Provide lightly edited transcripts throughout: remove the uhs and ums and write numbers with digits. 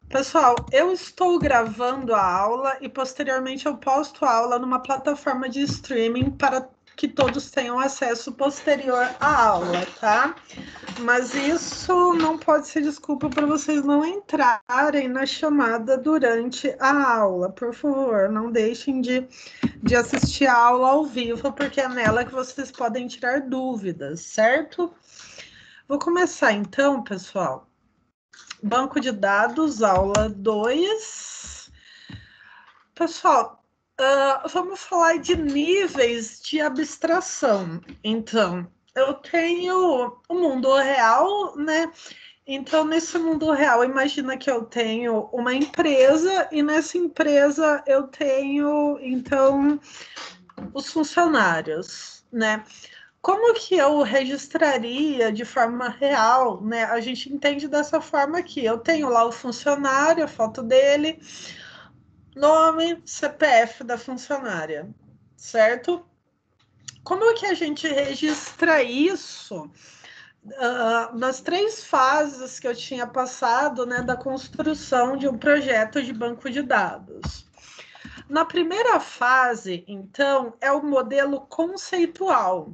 Pessoal, eu estou gravando a aula e posteriormente eu posto a aula numa plataforma de streaming para que todos tenham acesso posterior à aula, tá? Mas isso não pode ser desculpa para vocês não entrarem na chamada durante a aula. Por favor, não deixem de assistir a aula ao vivo, porque é nela que vocês podem tirar dúvidas, certo? Vou começar então, pessoal. Banco de dados, aula 2. Pessoal, vamos falar de níveis de abstração. Então, eu tenho o mundo real, né? Então, nesse mundo real, imagina que eu tenho uma empresa e nessa empresa eu tenho, então, os funcionários, né? Como que eu registraria de forma real, né? A gente entende dessa forma aqui. Eu tenho lá o funcionário, a foto dele, nome, CPF da funcionária, certo? Como que a gente registra isso nas 3 fases que eu tinha passado, né, da construção de um projeto de banco de dados? Na primeira fase, então, é o modelo conceitual.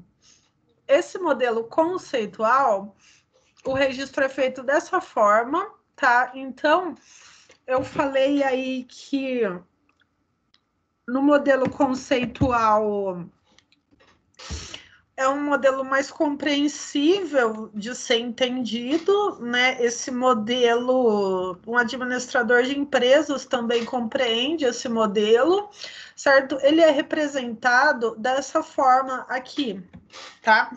Esse modelo conceitual, o registro é feito dessa forma, tá? Então, eu falei aí que no modelo conceitual é um modelo mais compreensível de ser entendido, né? Esse modelo, um administrador de empresas também compreende esse modelo, certo? Ele é representado dessa forma aqui, tá?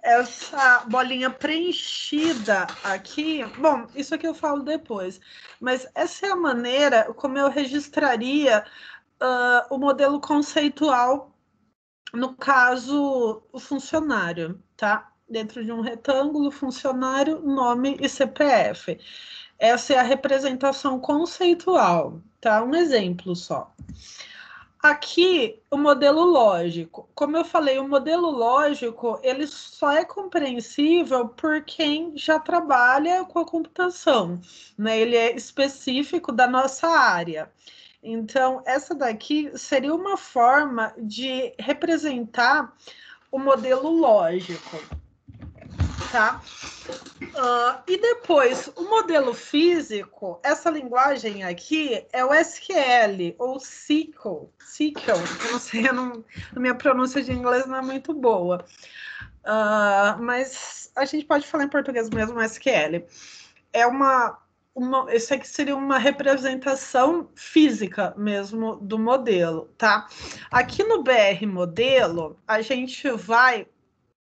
Essa bolinha preenchida aqui, bom, isso aqui eu falo depois, mas essa é a maneira como eu registraria o modelo conceitual, no caso, o funcionário, tá? Dentro de um retângulo, funcionário, nome e CPF. Essa é a representação conceitual, tá? Um exemplo só. Aqui, o modelo lógico. Como eu falei, o modelo lógico, ele só é compreensível por quem já trabalha com a computação, né? Ele é específico da nossa área. Então, essa daqui seria uma forma de representar o modelo lógico, tá? E depois, o modelo físico, essa linguagem aqui é o SQL, ou SQL. Eu não sei, a minha pronúncia de inglês não é muito boa. Mas a gente pode falar em português mesmo, SQL. É isso aqui seria uma representação física mesmo do modelo, tá? Aqui no BR Modelo, a gente vai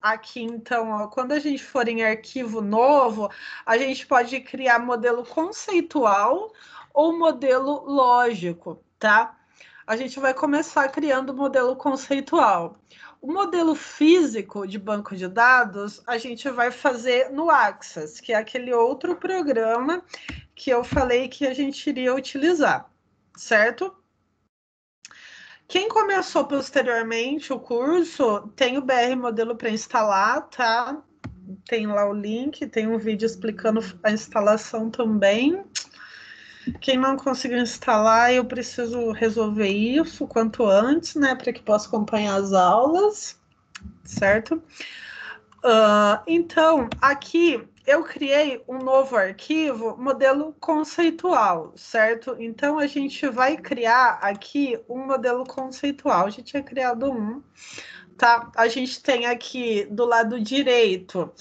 aqui, então, ó, quando a gente for em arquivo novo, a gente pode criar modelo conceitual ou modelo lógico, tá? A gente vai começar criando o modelo conceitual. O modelo físico de banco de dados, a gente vai fazer no Access, que é aquele outro programa que eu falei que a gente iria utilizar, certo? Quem começou posteriormente o curso tem o BR Modelo para instalar, tá? Tem lá o link, tem um vídeo explicando a instalação também. Quem não conseguiu instalar, eu preciso resolver isso quanto antes, né? Para que possa acompanhar as aulas, certo? Então, aqui eu criei um novo arquivo, modelo conceitual, certo? Então, a gente vai criar aqui um modelo conceitual. A gente tinha criado um, tá? A gente tem aqui do lado direito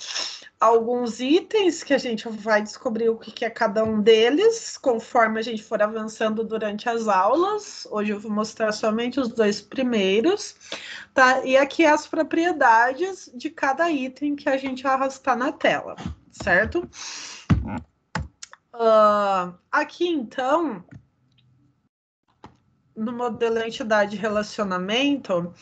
alguns itens que a gente vai descobrir o que é cada um deles, conforme a gente for avançando durante as aulas. Hoje eu vou mostrar somente os 2 primeiros, tá? E aqui as propriedades de cada item que a gente arrastar na tela, certo? Aqui, então, no modelo entidade relacionamento,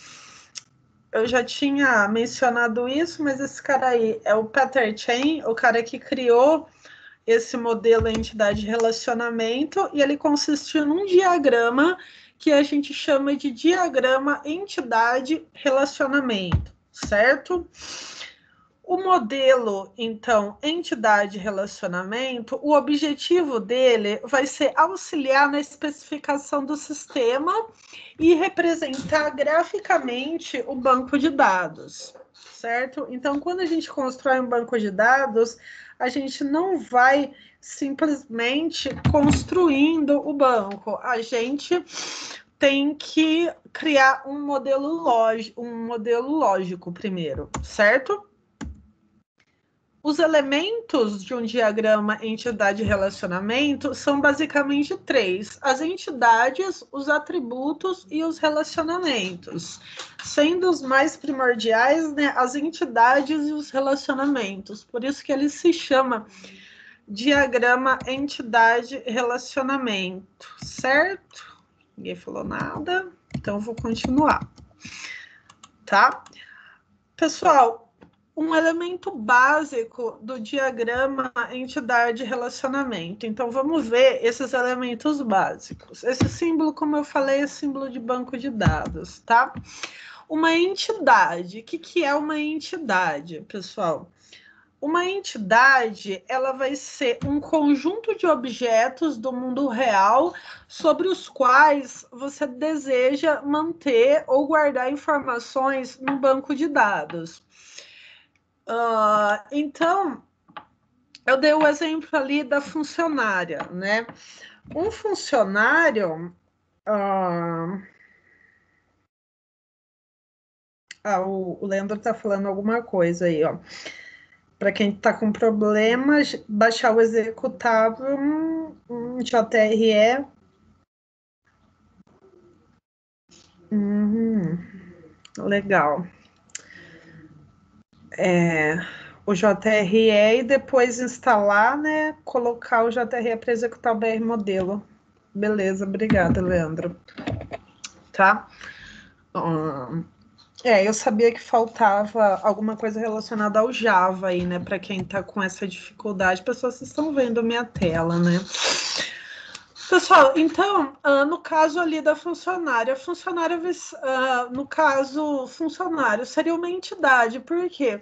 eu já tinha mencionado isso, mas esse cara aí é o Peter Chen, o cara que criou esse modelo entidade de relacionamento, e ele consistiu num diagrama que a gente chama de diagrama entidade relacionamento, certo? O modelo, então, entidade relacionamento, o objetivo dele vai ser auxiliar na especificação do sistema e representar graficamente o banco de dados, certo? Então, quando a gente constrói um banco de dados, a gente não vai simplesmente construindo o banco, a gente tem que criar um modelo lógico primeiro, certo? Os elementos de um diagrama entidade-relacionamento são basicamente três: as entidades, os atributos e os relacionamentos, sendo os mais primordiais, né, as entidades e os relacionamentos. Por isso que ele se chama diagrama entidade-relacionamento, certo? Ninguém falou nada, então eu vou continuar, tá? Pessoal, um elemento básico do diagrama entidade-relacionamento. Então, vamos ver esses elementos básicos. Esse símbolo, como eu falei, é símbolo de banco de dados, tá? Uma entidade. O que é uma entidade, pessoal? Uma entidade, ela vai ser um conjunto de objetos do mundo real sobre os quais você deseja manter ou guardar informações no banco de dados. Então, eu dei o exemplo ali da funcionária, né? Um funcionário... o Leandro está falando alguma coisa aí, ó. Para quem está com problemas, baixar o executável JRE. Legal. O JRE e depois instalar, né? Colocar o JRE para executar o BR modelo. Beleza, obrigada, Leandro. Tá? Eu sabia que faltava alguma coisa relacionada ao Java aí, né? Para quem está com essa dificuldade. Pessoal, vocês estão vendo minha tela, né? Pessoal, então, no caso ali da funcionária, no caso, funcionário seria uma entidade, por quê?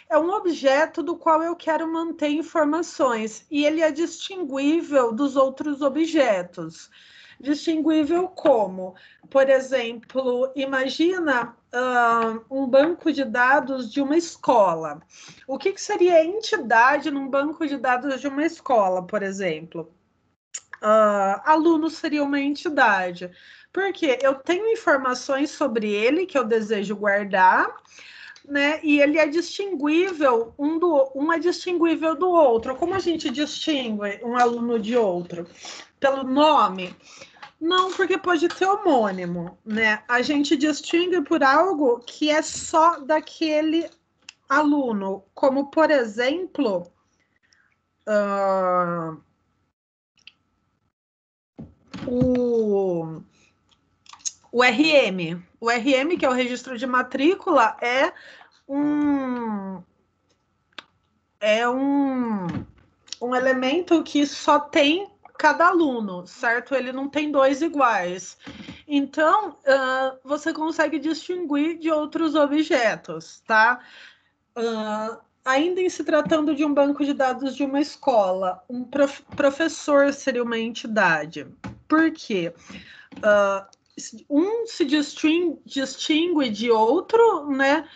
É um objeto do qual eu quero manter informações e ele é distinguível dos outros objetos. Distinguível como? Por exemplo, imagina um banco de dados de uma escola. O que seria entidade num banco de dados de uma escola, por exemplo? Aluno seria uma entidade, porque eu tenho informações sobre ele que eu desejo guardar, né? E ele é distinguível, um é distinguível do outro. Como a gente distingue um aluno de outro? Pelo nome? Não, porque pode ter homônimo, né? A gente distingue por algo que é só daquele aluno, como, por exemplo, o RM. O RM, que é o registro de matrícula, é um elemento que só tem cada aluno, certo? Ele não tem dois iguais. Então, você consegue distinguir de outros objetos, tá? Ainda em se tratando de um banco de dados de uma escola, um professor seria uma entidade. Por quê? Um se distingue de outro, né?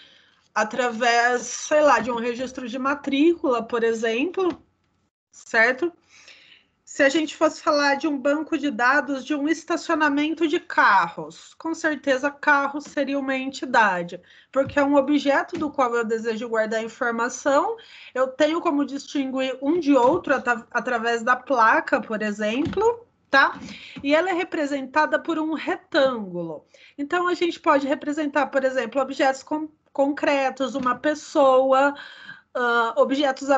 Através, sei lá, de um registro de matrícula, por exemplo, certo? Se a gente fosse falar de um banco de dados de um estacionamento de carros, com certeza carro seria uma entidade, porque é um objeto do qual eu desejo guardar informação, eu tenho como distinguir um de outro através da placa, por exemplo, tá? E ela é representada por um retângulo. Então, a gente pode representar, por exemplo, objetos concretos, uma pessoa, objetos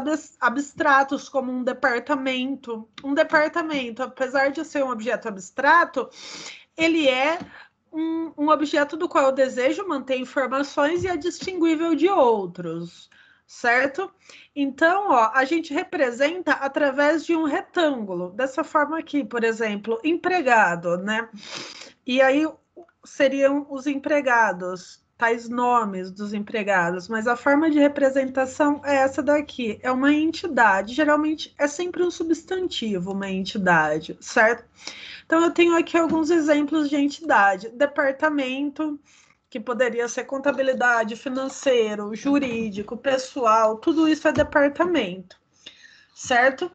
abstratos, como um departamento. Um departamento, apesar de ser um objeto abstrato, ele é um objeto do qual eu desejo manter informações e é distinguível de outros, certo? Então, a gente representa através de um retângulo, dessa forma aqui, por exemplo, empregado, né? E aí seriam os empregados. tais nomes dos empregados, mas a forma de representação é essa daqui, é uma entidade, geralmente é sempre um substantivo, uma entidade, certo? Então, eu tenho aqui alguns exemplos de entidade, departamento, que poderia ser contabilidade, financeiro, jurídico, pessoal, tudo isso é departamento, certo?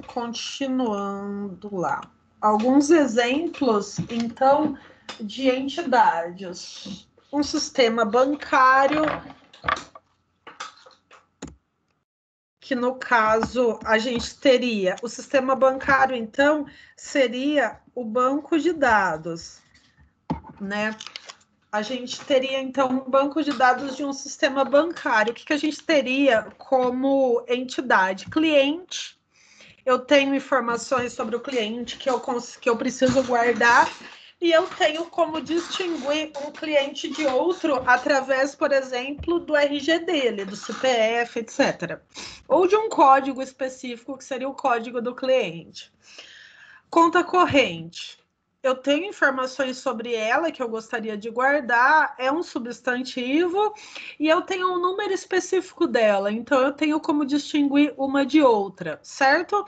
Continuando lá. Alguns exemplos, então, de entidades. Um sistema bancário, que no caso a gente teria, o sistema bancário, então, seria o banco de dados, né? A gente teria, então, um banco de dados de um sistema bancário. O que a gente teria como entidade? Cliente. Eu tenho informações sobre o cliente que eu preciso guardar e eu tenho como distinguir um cliente de outro através, por exemplo, do RG dele, do CPF, etc. Ou de um código específico, que seria o código do cliente. Conta corrente. Eu tenho informações sobre ela que eu gostaria de guardar, é um substantivo, e eu tenho um número específico dela, então eu tenho como distinguir uma de outra, certo?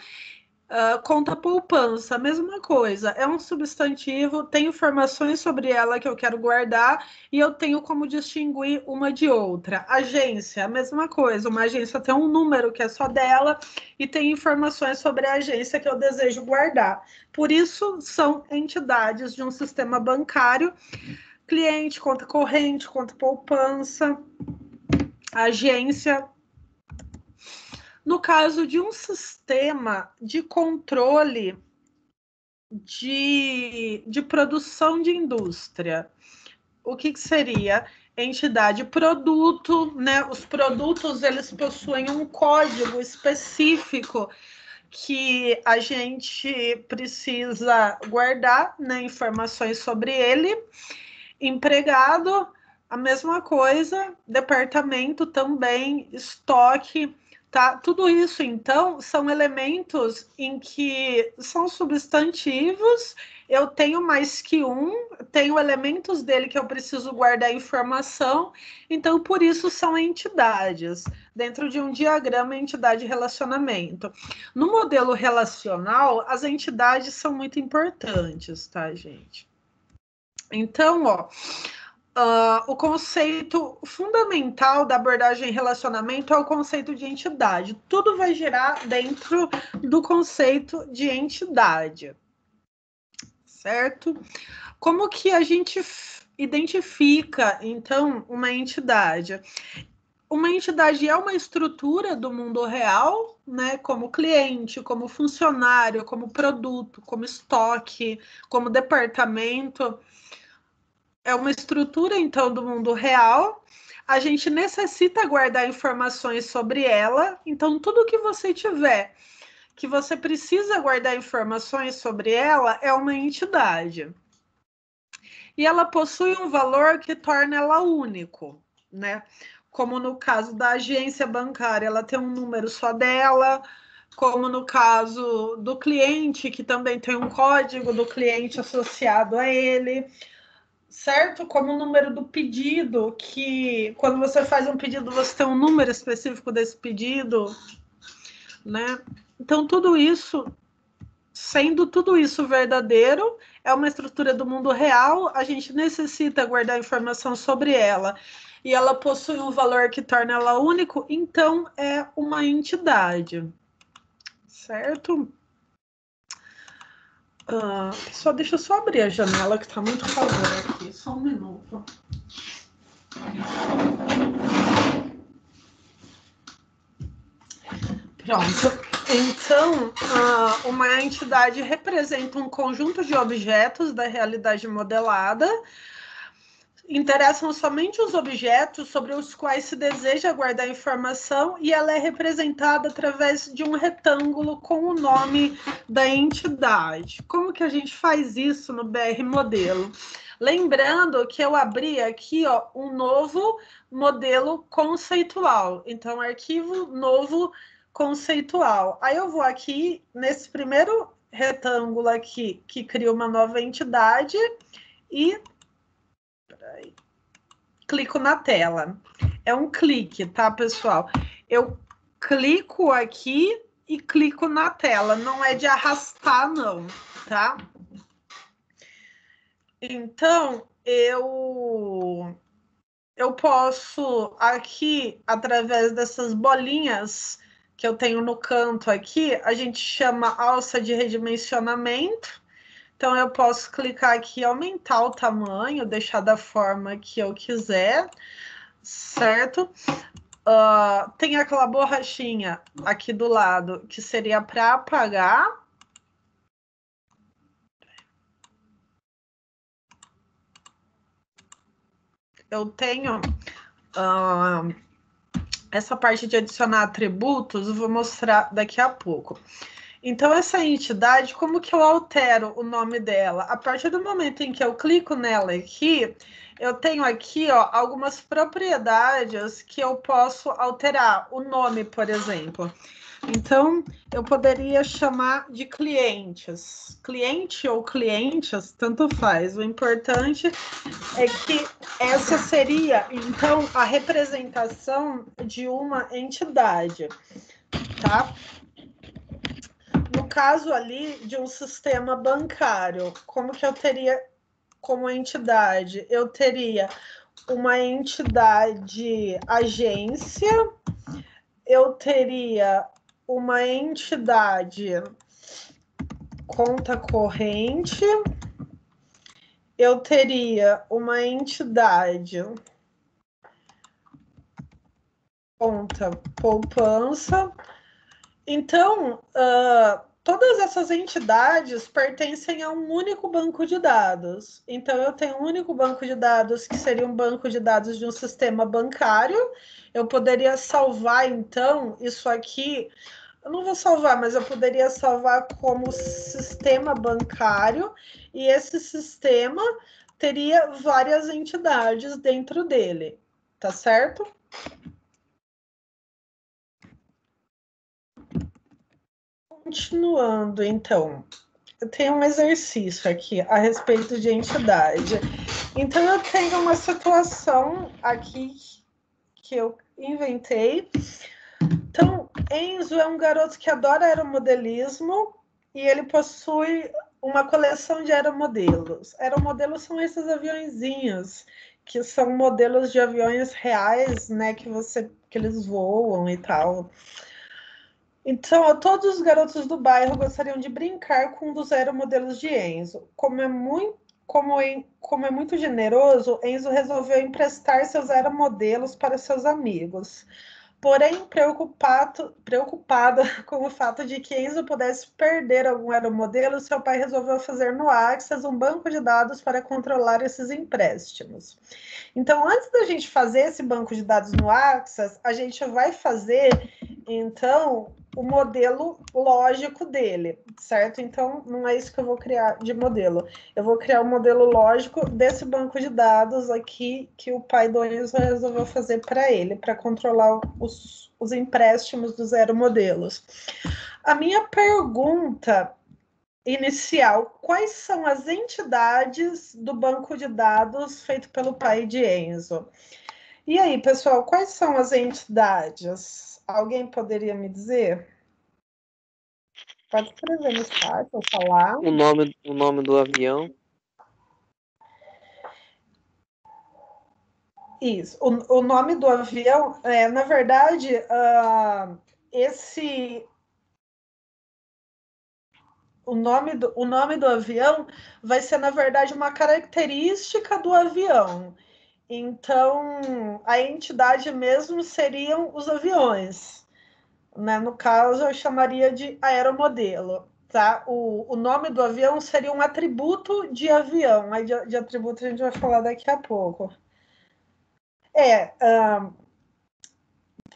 Conta poupança, mesma coisa, é um substantivo, tem informações sobre ela que eu quero guardar e eu tenho como distinguir uma de outra. Agência, a mesma coisa, uma agência tem um número que é só dela e tem informações sobre a agência que eu desejo guardar. Por isso, são entidades de um sistema bancário, cliente, conta corrente, conta poupança, agência. No caso de um sistema de controle de produção de indústria, o que seria? Entidade produto, né? Os produtos, eles possuem um código específico que a gente precisa guardar, né? Informações sobre ele. Empregado, a mesma coisa. Departamento também, estoque. Tá? Tudo isso, então, são elementos em que são substantivos, eu tenho mais que um, tenho elementos dele que eu preciso guardar informação, então, por isso, são entidades. Dentro de um diagrama, entidade e relacionamento. No modelo relacional, as entidades são muito importantes, tá, gente? Então, ó, o conceito fundamental da abordagem em relacionamento é o conceito de entidade. Tudo vai girar dentro do conceito de entidade, certo? Como que a gente identifica, então, uma entidade? Uma entidade é uma estrutura do mundo real, né? Como cliente, como funcionário, como produto, como estoque, como departamento. É uma estrutura, então, do mundo real. A gente necessita guardar informações sobre ela. Então, tudo que você tiver que você precisa guardar informações sobre ela é uma entidade. E ela possui um valor que torna ela único, né? Como no caso da agência bancária, ela tem um número só dela, como no caso do cliente, que também tem um código do cliente associado a ele, certo? Como o número do pedido, que quando você faz um pedido, você tem um número específico desse pedido, né? Então, tudo isso, sendo tudo isso verdadeiro, é uma estrutura do mundo real, a gente necessita guardar informação sobre ela, e ela possui um valor que torna ela único, então é uma entidade, certo? Só deixa eu só abrir a janela, que está muito calor aqui, só um minuto. Pronto. Então, uma entidade representa um conjunto de objetos da realidade modelada. Interessam somente os objetos sobre os quais se deseja guardar informação e ela é representada através de um retângulo com o nome da entidade. Como que a gente faz isso no BR Modelo? Lembrando que eu abri aqui, ó, um novo modelo conceitual. Então, arquivo novo conceitual. Aí eu vou aqui nesse primeiro retângulo aqui que cria uma nova entidade e clico na tela. É um clique, tá, pessoal? Eu clico aqui e clico na tela, não é de arrastar, não, tá? Então, eu posso aqui, através dessas bolinhas que eu tenho no canto aqui, a gente chama alça de redimensionamento. Então, eu posso clicar aqui e aumentar o tamanho, deixar da forma que eu quiser, certo? Tem aquela borrachinha aqui do lado, que seria para apagar. Eu tenho essa parte de adicionar atributos, eu vou mostrar daqui a pouco. Então, essa entidade, como que eu altero o nome dela? A partir do momento em que eu clico nela aqui, eu tenho aqui, ó, algumas propriedades que eu posso alterar. O nome, por exemplo. Então, eu poderia chamar de clientes. Cliente ou clientes, tanto faz. O importante é que essa seria, então, a representação de uma entidade, tá? No caso ali de um sistema bancário, como que eu teria como entidade? Eu teria uma entidade agência, eu teria uma entidade conta corrente, eu teria uma entidade conta poupança. Então, todas essas entidades pertencem a um único banco de dados. Então, eu tenho um único banco de dados, que seria um banco de dados de um sistema bancário. Eu poderia salvar, então, isso aqui. Eu não vou salvar, mas eu poderia salvar como sistema bancário, e esse sistema teria várias entidades dentro dele, tá certo? Continuando, então, eu tenho um exercício aqui a respeito de entidade. Então, eu tenho uma situação aqui que eu inventei. Então, Enzo é um garoto que adora aeromodelismo e ele possui uma coleção de aeromodelos. Aeromodelos são esses aviõezinhos, que são modelos de aviões reais, né, que eles voam e tal. Então, todos os garotos do bairro gostariam de brincar com um dos aeromodelos de Enzo. Como é muito generoso, Enzo resolveu emprestar seus aeromodelos para seus amigos. Porém, preocupada com o fato de que Enzo pudesse perder algum aeromodelo, seu pai resolveu fazer no Axis um banco de dados para controlar esses empréstimos. Então, antes da gente fazer esse banco de dados no Axis, a gente vai fazer, então, o modelo lógico dele, certo? Então, não é isso que eu vou criar de modelo. Eu vou criar o modelo lógico desse banco de dados aqui que o pai do Enzo resolveu fazer para ele, para controlar os empréstimos dos aeromodelos. A minha pergunta inicial: quais são as entidades do banco de dados feito pelo pai de Enzo? E aí, pessoal, quais são as entidades? Alguém poderia me dizer? Pode escrever no chat ou falar. O nome do avião. Isso. O nome do avião, na verdade, o nome do avião vai ser, na verdade, uma característica do avião. Então, a entidade mesmo seriam os aviões, né? No caso, eu chamaria de aeromodelo, tá? O nome do avião seria um atributo de avião. Aí de atributo a gente vai falar daqui a pouco.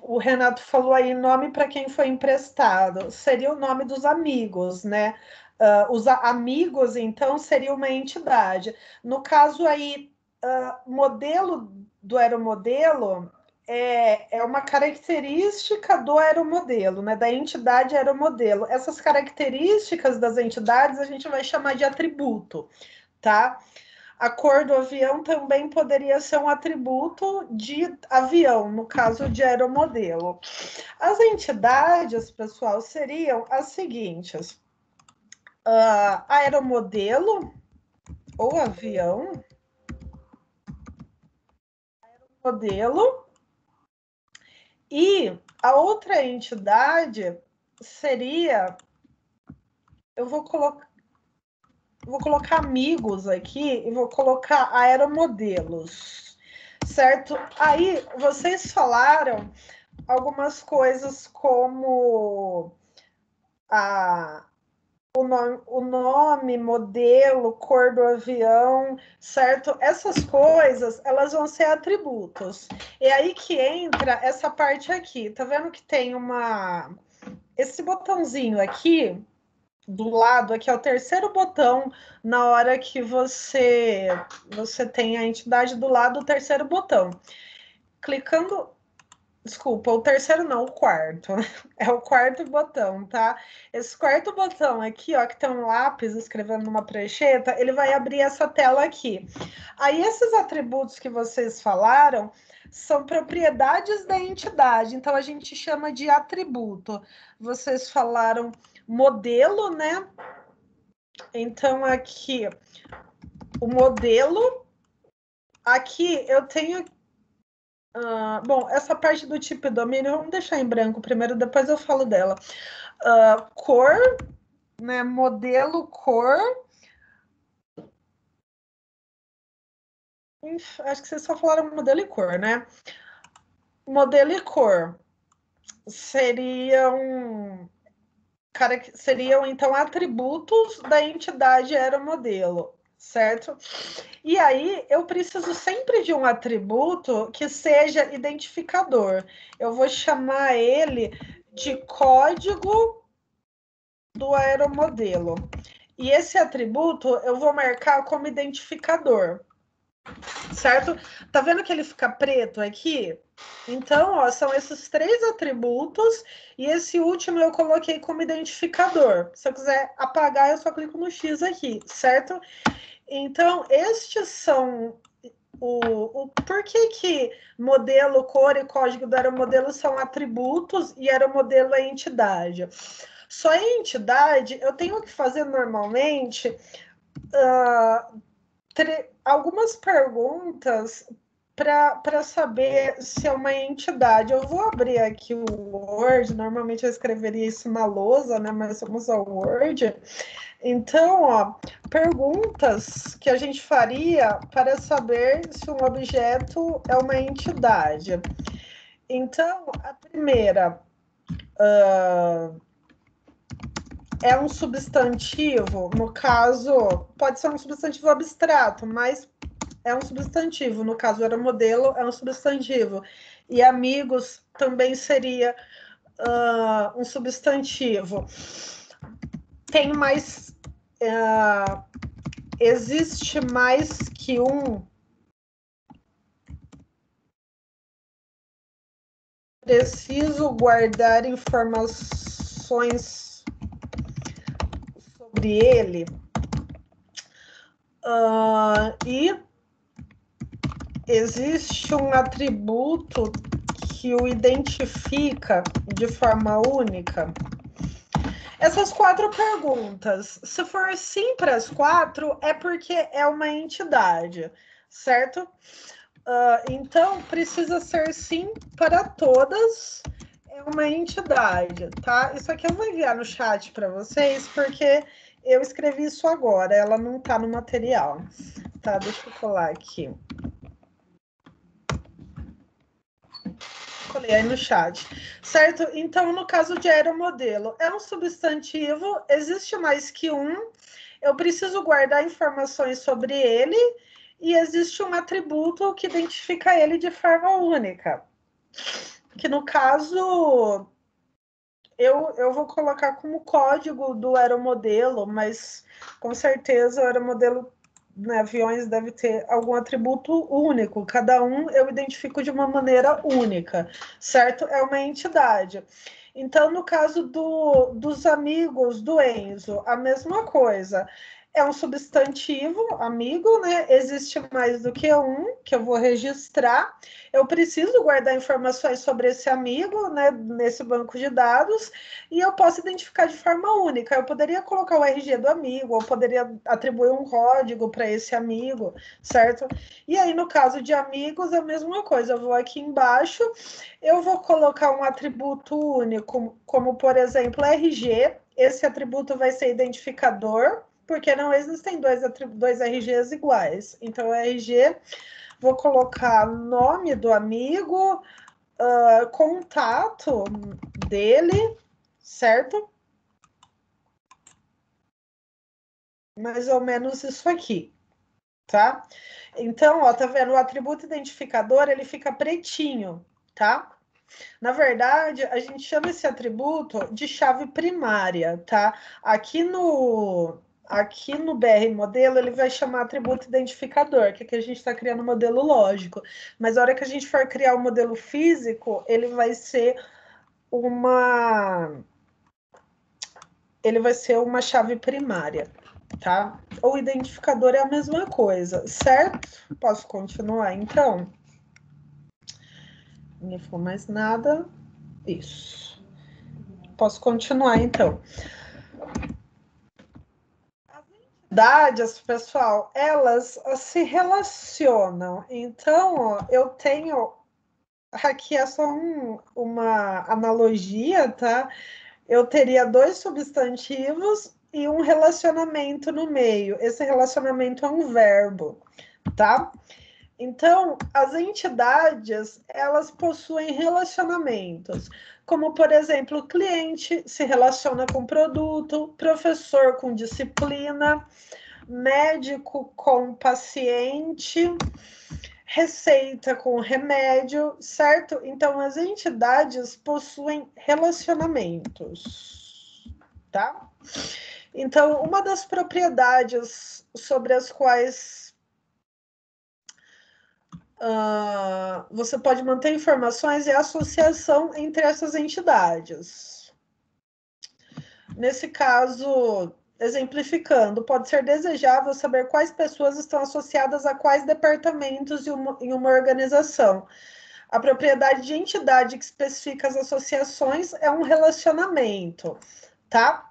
O Renato falou aí nome para quem foi emprestado. Seria o nome dos amigos, né? Os amigos, então, seria uma entidade. No caso aí, modelo do aeromodelo, é uma característica do aeromodelo, né, da entidade aeromodelo. Essas características das entidades a gente vai chamar de atributo, tá? A cor do avião também poderia ser um atributo de avião, no caso de aeromodelo. As entidades, pessoal, seriam as seguintes: aeromodelo ou avião, modelo, e a outra entidade seria, eu vou colocar amigos aqui e vou colocar aeromodelos, certo? Aí vocês falaram algumas coisas como o nome, modelo, cor do avião, certo? Essas coisas, elas vão ser atributos. E aí que entra essa parte aqui. Tá vendo que tem esse botãozinho aqui do lado, aqui é o terceiro botão na hora que você tem a entidade do lado do terceiro botão. Clicando, desculpa, o terceiro não, o quarto. É o quarto botão, tá? Esse quarto botão aqui, ó, que tem um lápis escrevendo numa prancheta, ele vai abrir essa tela aqui. Aí esses atributos que vocês falaram são propriedades da entidade, então a gente chama de atributo. Vocês falaram modelo, né? Então aqui o modelo, aqui eu tenho bom, essa parte do tipo e domínio, vamos deixar em branco primeiro, depois eu falo dela. Cor, né? Modelo, cor. Acho que vocês só falaram modelo e cor, né? Modelo e cor seriam então atributos da entidade aeromodelo, certo? E aí eu preciso sempre de um atributo que seja identificador. Eu vou chamar ele de código do aeromodelo. E esse atributo eu vou marcar como identificador, certo? Tá vendo que ele fica preto aqui? Então, ó, são esses três atributos e esse último eu coloquei como identificador. Se eu quiser apagar, eu só clico no X aqui, certo? Então, estes são por que modelo, cor e código do aeromodelo são atributos e aeromodelo é entidade? Só em entidade, eu tenho que fazer normalmente algumas perguntas para saber se é uma entidade. Eu vou abrir aqui o Word, normalmente eu escreveria isso na lousa, né? Mas vamos ao Word. Então, ó, perguntas que a gente faria para saber se um objeto é uma entidade. Então, a primeira é um substantivo, no caso, pode ser um substantivo abstrato, mas é um substantivo. No caso, era modelo, é um substantivo. E amigos também seria um substantivo. Tem mais. Existe mais que um. Preciso guardar informações sobre ele. E existe um atributo que o identifica de forma única? Essas 4 perguntas, se for sim para as 4, é porque é uma entidade, certo? Então, precisa ser sim para todas, é uma entidade, tá? Isso aqui eu vou enviar no chat para vocês, porque eu escrevi isso agora, ela não está no material, tá? Deixa eu colar aqui. Colei aí no chat, certo? Então, no caso de aeromodelo, é um substantivo, existe mais que um, eu preciso guardar informações sobre ele e existe um atributo que identifica ele de forma única. Que no caso, eu vou colocar como código do aeromodelo, mas com certeza o aeromodelo né, aviões deve ter algum atributo único, cada um eu identifico de uma maneira única, certo? É uma entidade. Então, no caso dos amigos do Enzo, a mesma coisa. É um substantivo, amigo, né? Existe mais do que um, que eu vou registrar. Eu preciso guardar informações sobre esse amigo, né, nesse banco de dados, e eu posso identificar de forma única. Eu poderia colocar o RG do amigo, ou poderia atribuir um código para esse amigo, certo? E aí, no caso de amigos, a mesma coisa. Eu vou aqui embaixo, eu vou colocar um atributo único, como, por exemplo, RG. Esse atributo vai ser identificador, porque não existem dois RGs iguais. Então, o RG, vou colocar nome do amigo, contato dele, certo? Mais ou menos isso aqui, tá? Então, ó, tá vendo? O atributo identificador, ele fica pretinho, tá? Na verdade, a gente chama esse atributo de chave primária, tá? Aqui no BR modelo, ele vai chamar atributo identificador, que aqui a gente está criando um modelo lógico. Mas a hora que a gente for criar o modelo físico, ele vai ser uma chave primária, tá? O identificador é a mesma coisa, certo? Posso continuar, então? Não for mais nada. Isso. Posso continuar, então. Entidades, pessoal, elas se relacionam. Então, ó, eu tenho aqui é só uma analogia, tá? Eu teria dois substantivos e um relacionamento no meio. Esse relacionamento é um verbo, tá? Então, as entidades, elas possuem relacionamentos, como, por exemplo, o cliente se relaciona com produto, professor com disciplina, médico com paciente, receita com remédio, certo? Então, as entidades possuem relacionamentos, tá? Então, uma das propriedades sobre as quais você pode manter informações é a associação entre essas entidades. Nesse caso, exemplificando, pode ser desejável saber quais pessoas estão associadas a quais departamentos em uma organização. A propriedade de entidade que especifica as associações é um relacionamento, tá?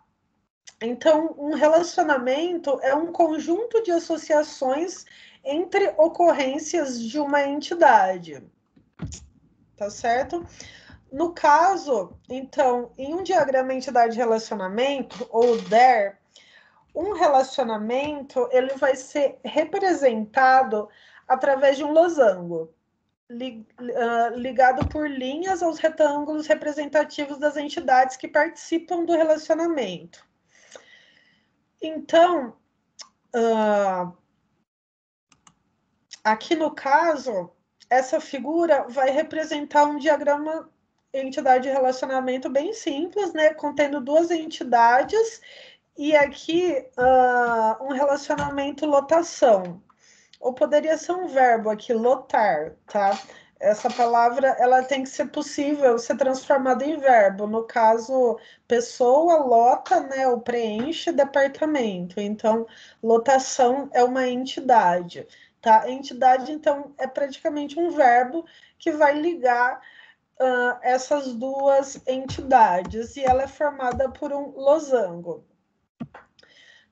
Então, um relacionamento é um conjunto de associações entre ocorrências de uma entidade, tá certo? No caso, então, em um diagrama entidade relacionamento, ou DER, um relacionamento ele vai ser representado através de um losango, ligado por linhas aos retângulos representativos das entidades que participam do relacionamento. Então, aqui no caso, essa figura vai representar um diagrama entidade de relacionamento bem simples, né? Contendo duas entidades e aqui um relacionamento lotação. Ou poderia ser um verbo aqui, lotar, tá? Essa palavra, ela tem que ser possível ser transformada em verbo. No caso, pessoa, lota, né? Ou preenche departamento. Então, lotação é uma entidade, tá? Entidade, então, é praticamente um verbo que vai ligar essas duas entidades. E ela é formada por um losango.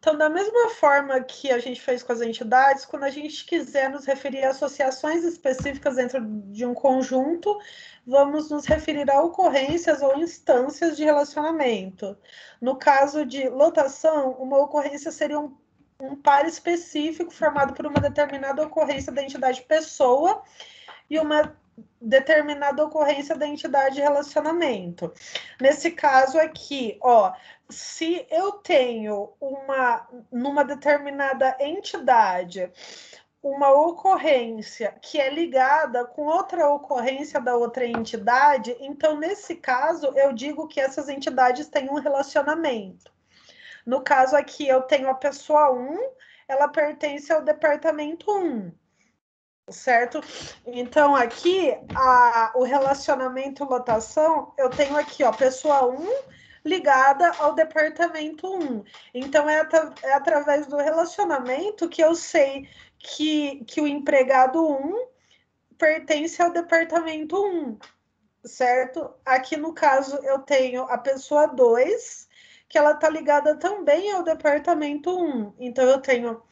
Então, da mesma forma que a gente fez com as entidades, quando a gente quiser nos referir a associações específicas dentro de um conjunto, vamos nos referir a ocorrências ou instâncias de relacionamento. No caso de lotação, uma ocorrência seria um par específico formado por uma determinada ocorrência da entidade pessoa e uma determinada ocorrência da entidade de relacionamento. Nesse caso aqui, ó, se eu tenho numa determinada entidade, uma ocorrência que é ligada com outra ocorrência da outra entidade, então, nesse caso, eu digo que essas entidades têm um relacionamento. No caso aqui, eu tenho a pessoa 1, ela pertence ao departamento 1, certo? Então, aqui, o relacionamento lotação, eu tenho aqui, ó, pessoa 1 ligada ao departamento 1. Então, é através do relacionamento que eu sei que o empregado 1 pertence ao departamento 1, certo? Aqui, no caso, eu tenho a pessoa 2, que ela está ligada também ao departamento 1. Então, eu tenho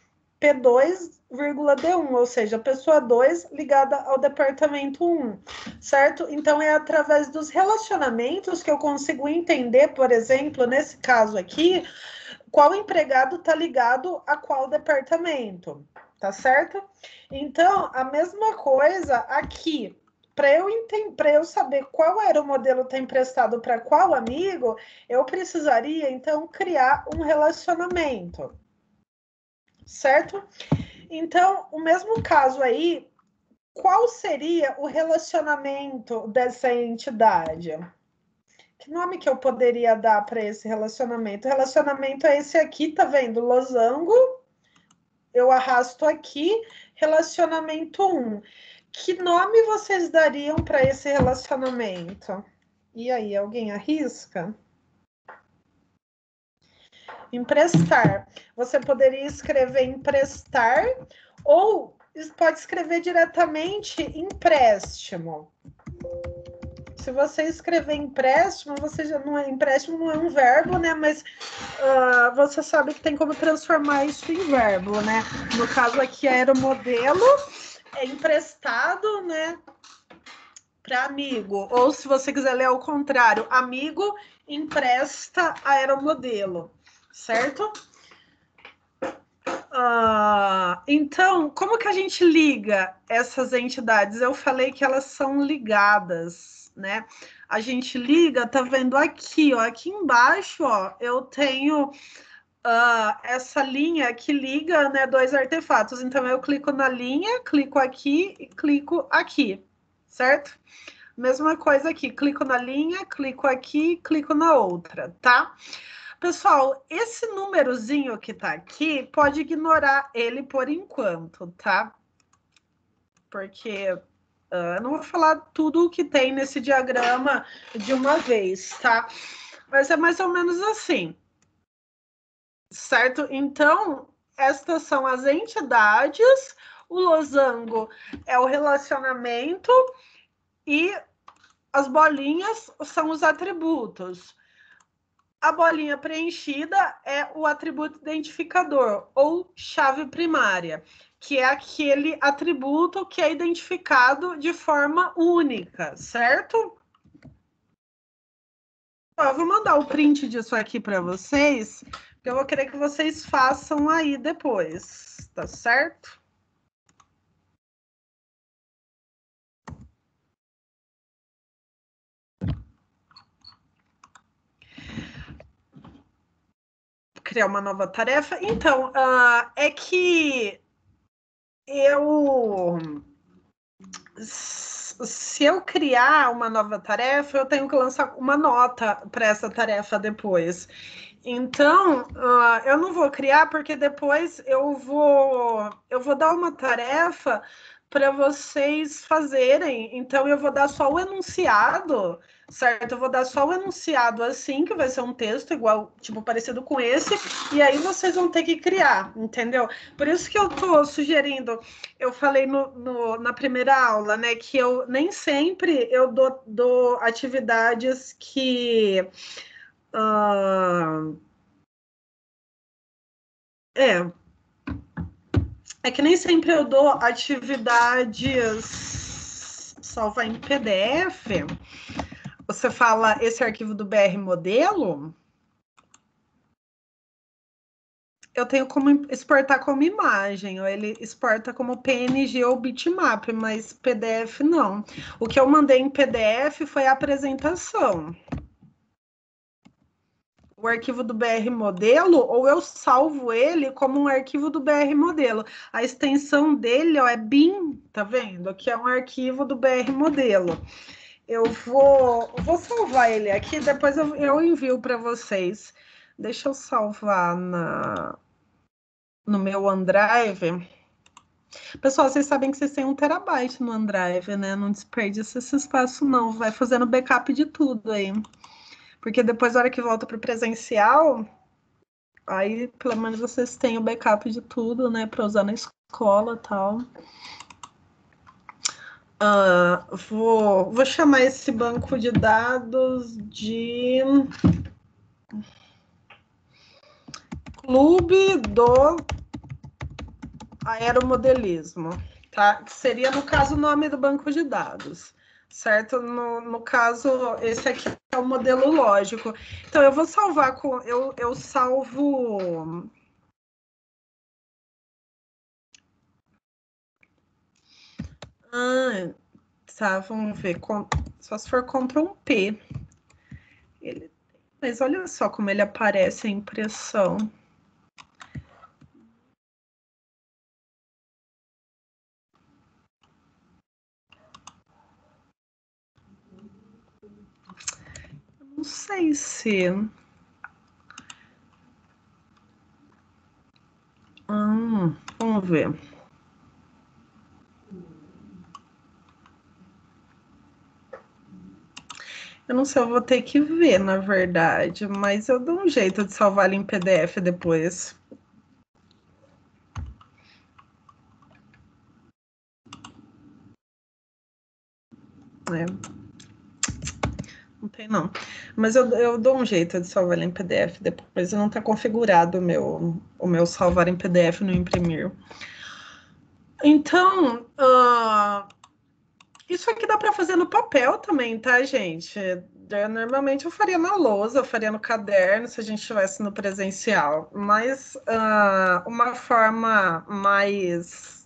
P2,D1, ou seja, a pessoa 2 ligada ao departamento 1, certo? Então, é através dos relacionamentos que eu consigo entender, por exemplo, nesse caso aqui, qual empregado está ligado a qual departamento, tá certo? Então, a mesma coisa aqui. Para eu saber qual era o modelo que está emprestado para qual amigo, eu precisaria, então, criar um relacionamento, certo? Então, o mesmo caso aí, qual seria o relacionamento dessa entidade? Que nome que eu poderia dar para esse relacionamento? O relacionamento é esse aqui, tá vendo? Losango. Eu arrasto aqui, relacionamento 1. Que nome vocês dariam para esse relacionamento? E aí, alguém arrisca? Emprestar. Você poderia escrever emprestar ou pode escrever diretamente empréstimo. Se você escrever empréstimo, você já não é empréstimo, não é um verbo, né? Mas você sabe que tem como transformar isso em verbo, né? No caso aqui, aeromodelo é emprestado, né? Para amigo. Ou se você quiser ler ao contrário, amigo empresta aeromodelo, certo? Então, como que a gente liga essas entidades? Eu falei que elas são ligadas, né? A gente liga, tá vendo aqui, ó, aqui embaixo, ó, eu tenho essa linha que liga, né, dois artefatos. Então, eu clico na linha, clico aqui e clico aqui, certo? Mesma coisa aqui, clico na linha, clico aqui, clico na outra, tá? Pessoal, esse númerozinho que tá aqui, pode ignorar ele por enquanto, tá? Porque eu não vou falar tudo o que tem nesse diagrama de uma vez, tá? Mas é mais ou menos assim, certo? Então, estas são as entidades, o losango é o relacionamento e as bolinhas são os atributos. A bolinha preenchida é o atributo identificador ou chave primária, que é aquele atributo que é identificado de forma única, certo? Eu vou mandar o print disso aqui para vocês, que eu vou querer que vocês façam aí depois, tá certo? Criar uma nova tarefa. Então, é que se eu criar uma nova tarefa, eu tenho que lançar uma nota para essa tarefa depois. Então, eu não vou criar porque depois eu vou dar uma tarefa para vocês fazerem. Então, eu vou dar só o enunciado, certo? Eu vou dar só o enunciado assim, que vai ser um texto igual, tipo, parecido com esse, e aí vocês vão ter que criar, entendeu? Por isso que eu tô sugerindo, eu falei na primeira aula, né, que eu nem sempre eu dou atividades que é, é que nem sempre eu dou atividades salvar em PDF. Você fala esse arquivo do BR modelo, eu tenho como exportar como imagem, ou ele exporta como PNG ou bitmap, mas PDF não. O que eu mandei em PDF foi a apresentação. O arquivo do BR modelo, ou eu salvo ele como um arquivo do BR modelo. A extensão dele, ó, é bin, tá vendo? Aqui é um arquivo do BR modelo. Eu vou salvar ele aqui, depois eu envio para vocês. Deixa eu salvar na no meu OneDrive. Pessoal, vocês sabem que vocês têm 1 TB no OneDrive, né? Não desperdiça esse espaço, não. Vai fazendo backup de tudo aí. Porque depois, na hora que volta para o presencial, aí pelo menos vocês têm o backup de tudo, né? Para usar na escola e tal. Vou chamar esse banco de dados de Clube do Aeromodelismo, tá? Que seria, no caso, o nome do banco de dados, certo? No caso, esse aqui é o modelo lógico. Então, eu vou salvar com... Eu salvo... Tá, vamos ver. Só se for Ctrl P. Mas olha só como ele aparece a impressão. Não sei se... vamos ver. Eu não sei, eu vou ter que ver, na verdade, mas eu dou um jeito de salvar ele em PDF depois. Não tem, não. Mas eu dou um jeito de salvar ele em PDF depois. Não está configurado o meu salvar em PDF no imprimir. Então, isso aqui dá para fazer no papel também, tá, gente? Normalmente eu faria na lousa, eu faria no caderno, se a gente estivesse no presencial. Mas uma forma mais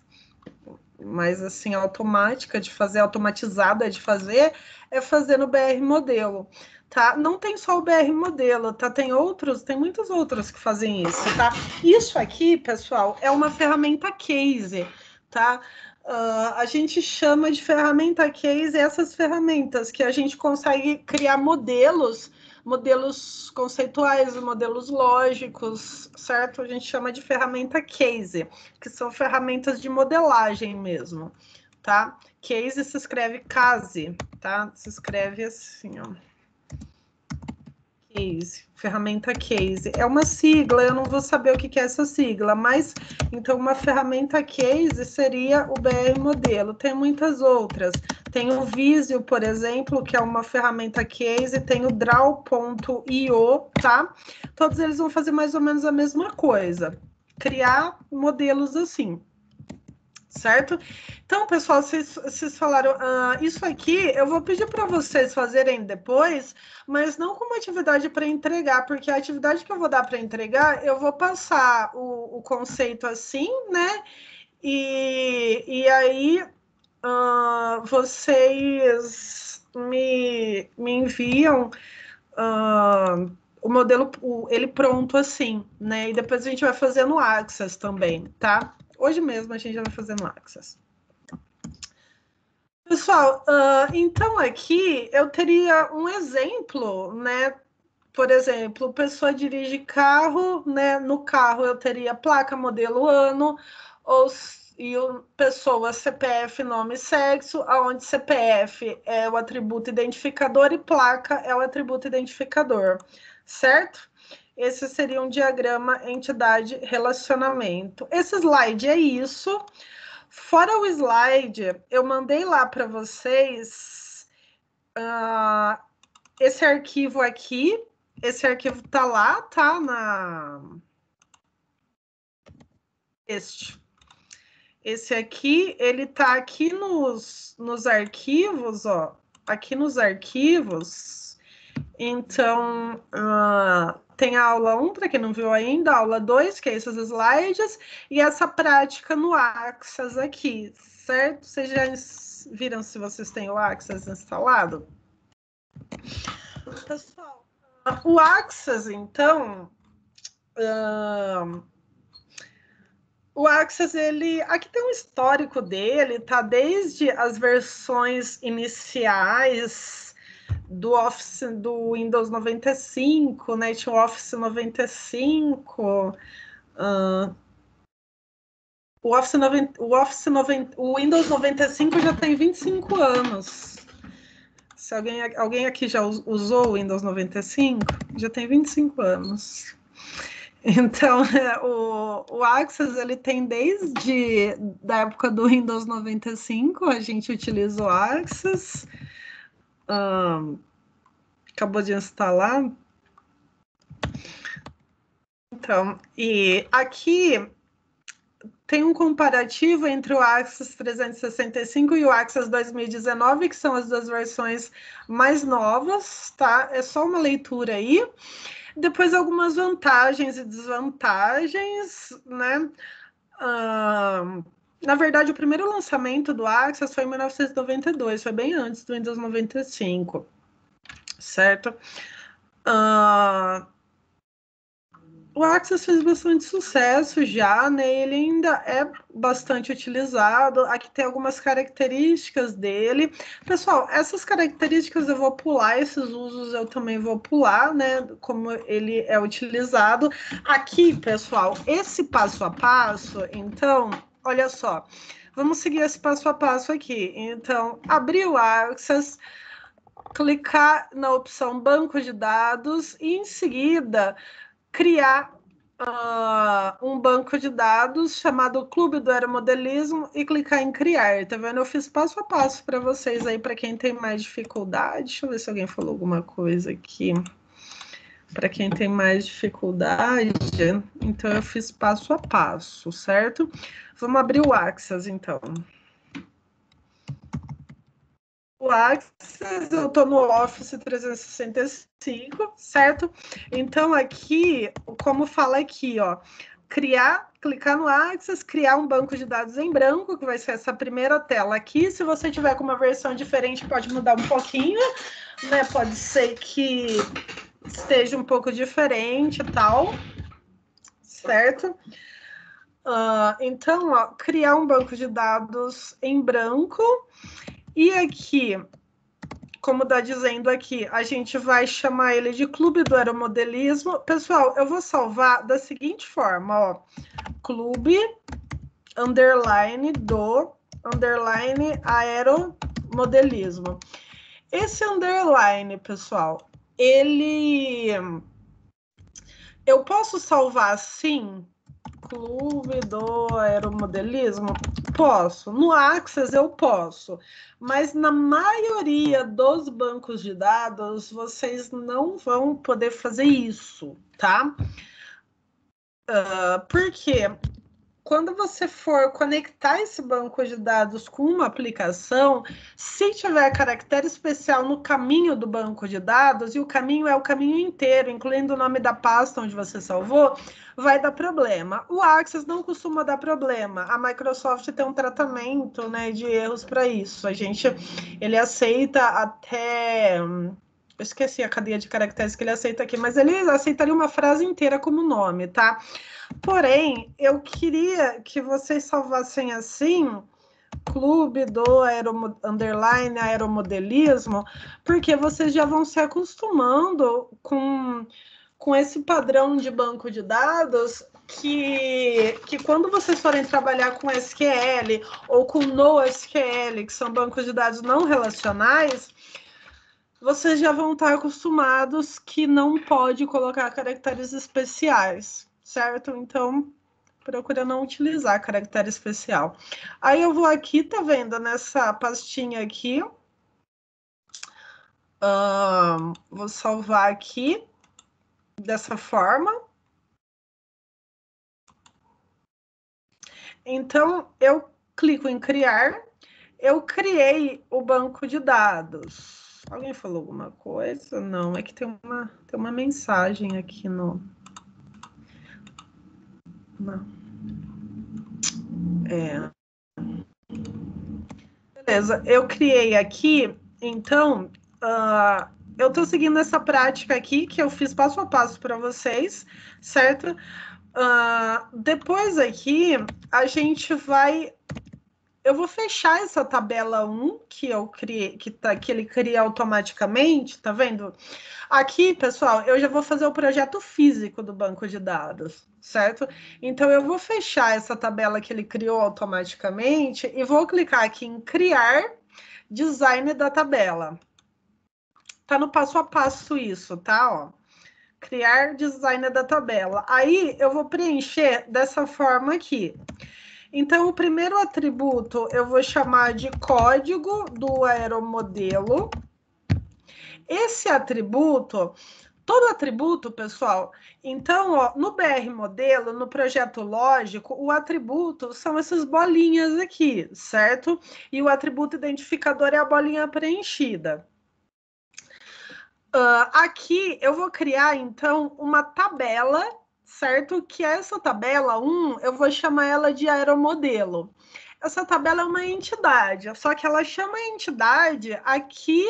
assim, automática de fazer, automatizada de fazer, é fazer no BR Modelo, tá? Não tem só o BR Modelo, tá? Tem muitos outros que fazem isso, tá? Isso aqui, pessoal, é uma ferramenta case, tá? A gente chama de ferramenta case essas ferramentas que a gente consegue criar modelos conceituais, modelos lógicos, certo? A gente chama de ferramenta case, que são ferramentas de modelagem mesmo, tá? Case se escreve case, tá? Se escreve assim, ó. Case, ferramenta case. É uma sigla, eu não vou saber o que é essa sigla, mas então uma ferramenta case seria o BR modelo. Tem muitas outras. Tem o Visio, por exemplo, que é uma ferramenta case, tem o Draw.io, tá? Todos eles vão fazer mais ou menos a mesma coisa. Criar modelos assim. Certo? Então, pessoal, vocês falaram, isso aqui eu vou pedir para vocês fazerem depois, mas não como atividade para entregar, porque a atividade que eu vou dar para entregar, eu vou passar o conceito assim, né? E aí vocês me enviam o modelo, ele pronto assim, né? E depois a gente vai fazer no Access também, tá? Hoje mesmo a gente já vai fazer no Access. Pessoal, então aqui eu teria um exemplo, né? Por exemplo, pessoa dirige carro, né? No carro eu teria placa, modelo, ano, pessoa, CPF, nome e sexo, aonde CPF é o atributo identificador e placa é o atributo identificador, certo? Esse seria um diagrama entidade relacionamento. Esse slide é isso. Fora o slide, eu mandei lá para vocês esse arquivo aqui. Esse arquivo tá lá, tá? Esse aqui, ele tá aqui nos arquivos, ó. Aqui nos arquivos. Então, tem a aula 1, para quem não viu ainda, a aula 2, que é esses slides, e essa prática no Access aqui, certo? Vocês já viram se vocês têm o Access instalado? Pessoal, o Access, então, o Access, ele, aqui tem um histórico dele, tá? Desde as versões iniciais do Office, do Windows 95, né? Tinha o Office 95, o Windows 95 já tem 25 anos. Se alguém aqui já usou o Windows 95, já tem 25 anos. Então, o Access, ele tem desde da época do Windows 95, a gente utiliza o Access. Acabou de instalar. Então, e aqui tem um comparativo entre o Access 365 e o Access 2019, que são as duas versões mais novas, tá? É só uma leitura aí. Depois, algumas vantagens e desvantagens, né? Na verdade, o primeiro lançamento do Access foi em 1992, foi bem antes do Windows 95, certo? O Access fez bastante sucesso já, né? Ele ainda é bastante utilizado. Aqui tem algumas características dele. Pessoal, essas características eu vou pular, esses usos eu também vou pular, né? Como ele é utilizado. Aqui, pessoal, esse passo a passo, então, olha só. Vamos seguir esse passo a passo aqui. Então, abrir o Access, clicar na opção Banco de Dados e, em seguida, criar um banco de dados chamado Clube do Aeromodelismo e clicar em criar. Tá vendo? Eu fiz passo a passo para vocês aí, para quem tem mais dificuldade. Deixa eu ver se alguém falou alguma coisa aqui. Para quem tem mais dificuldade, então eu fiz passo a passo, certo? Vamos abrir o Access, então. O Access, eu estou no Office 365, certo? Então, aqui, como fala aqui, ó, clicar no Access, criar um banco de dados em branco, que vai ser essa primeira tela aqui. Se você tiver com uma versão diferente, pode mudar um pouquinho, né? Pode ser que esteja um pouco diferente e tal, certo? Então, ó, criar um banco de dados em branco. E aqui, como está dizendo aqui, a gente vai chamar ele de Clube do Aeromodelismo. Pessoal, eu vou salvar da seguinte forma, ó. Clube, underline, do, underline, aeromodelismo. Esse underline, pessoal, eu posso salvar assim? Clube do Aeromodelismo? Posso. No Access eu posso. Mas na maioria dos bancos de dados, vocês não vão poder fazer isso, tá? Por quê? Quando você for conectar esse banco de dados com uma aplicação, se tiver caractere especial no caminho do banco de dados, e o caminho é o caminho inteiro, incluindo o nome da pasta onde você salvou, vai dar problema. O Access não costuma dar problema. A Microsoft tem um tratamento, né, de erros para isso. Ele aceita até... Eu esqueci a cadeia de caracteres que ele aceita aqui, mas ele aceitaria uma frase inteira como nome, tá? Porém, eu queria que vocês salvassem assim, Clube do underline aeromodelismo, porque vocês já vão se acostumando com esse padrão de banco de dados que quando vocês forem trabalhar com SQL ou com NoSQL, que são bancos de dados não relacionais, vocês já vão estar acostumados que não pode colocar caracteres especiais, certo? Então, procura não utilizar caractere especial. Aí eu vou aqui, tá vendo, nessa pastinha aqui. Vou salvar aqui dessa forma. Então, eu clico em criar. Eu criei o banco de dados. Alguém falou alguma coisa? Não, é que tem uma mensagem aqui no... Não. Beleza, eu criei aqui, então, eu estou seguindo essa prática aqui, que eu fiz passo a passo para vocês, certo? Depois aqui, a gente vai eu vou fechar essa tabela 1 que eu criei, que ele cria automaticamente, tá vendo? Aqui, pessoal, eu já vou fazer o projeto físico do banco de dados, certo? Então, eu vou fechar essa tabela que ele criou automaticamente e vou clicar aqui em criar design da tabela. Tá no passo a passo isso, tá? Ó, criar design da tabela. Aí, eu vou preencher dessa forma aqui. Então, o primeiro atributo eu vou chamar de código do aeromodelo. Esse atributo, todo atributo, pessoal, então, ó, no BR modelo, no projeto lógico, o atributo são essas bolinhas aqui, certo? E o atributo identificador é a bolinha preenchida. Aqui eu vou criar, então, uma tabela, certo? Que essa tabela 1, eu vou chamar ela de aeromodelo. Essa tabela é uma entidade, só que ela chama a entidade aqui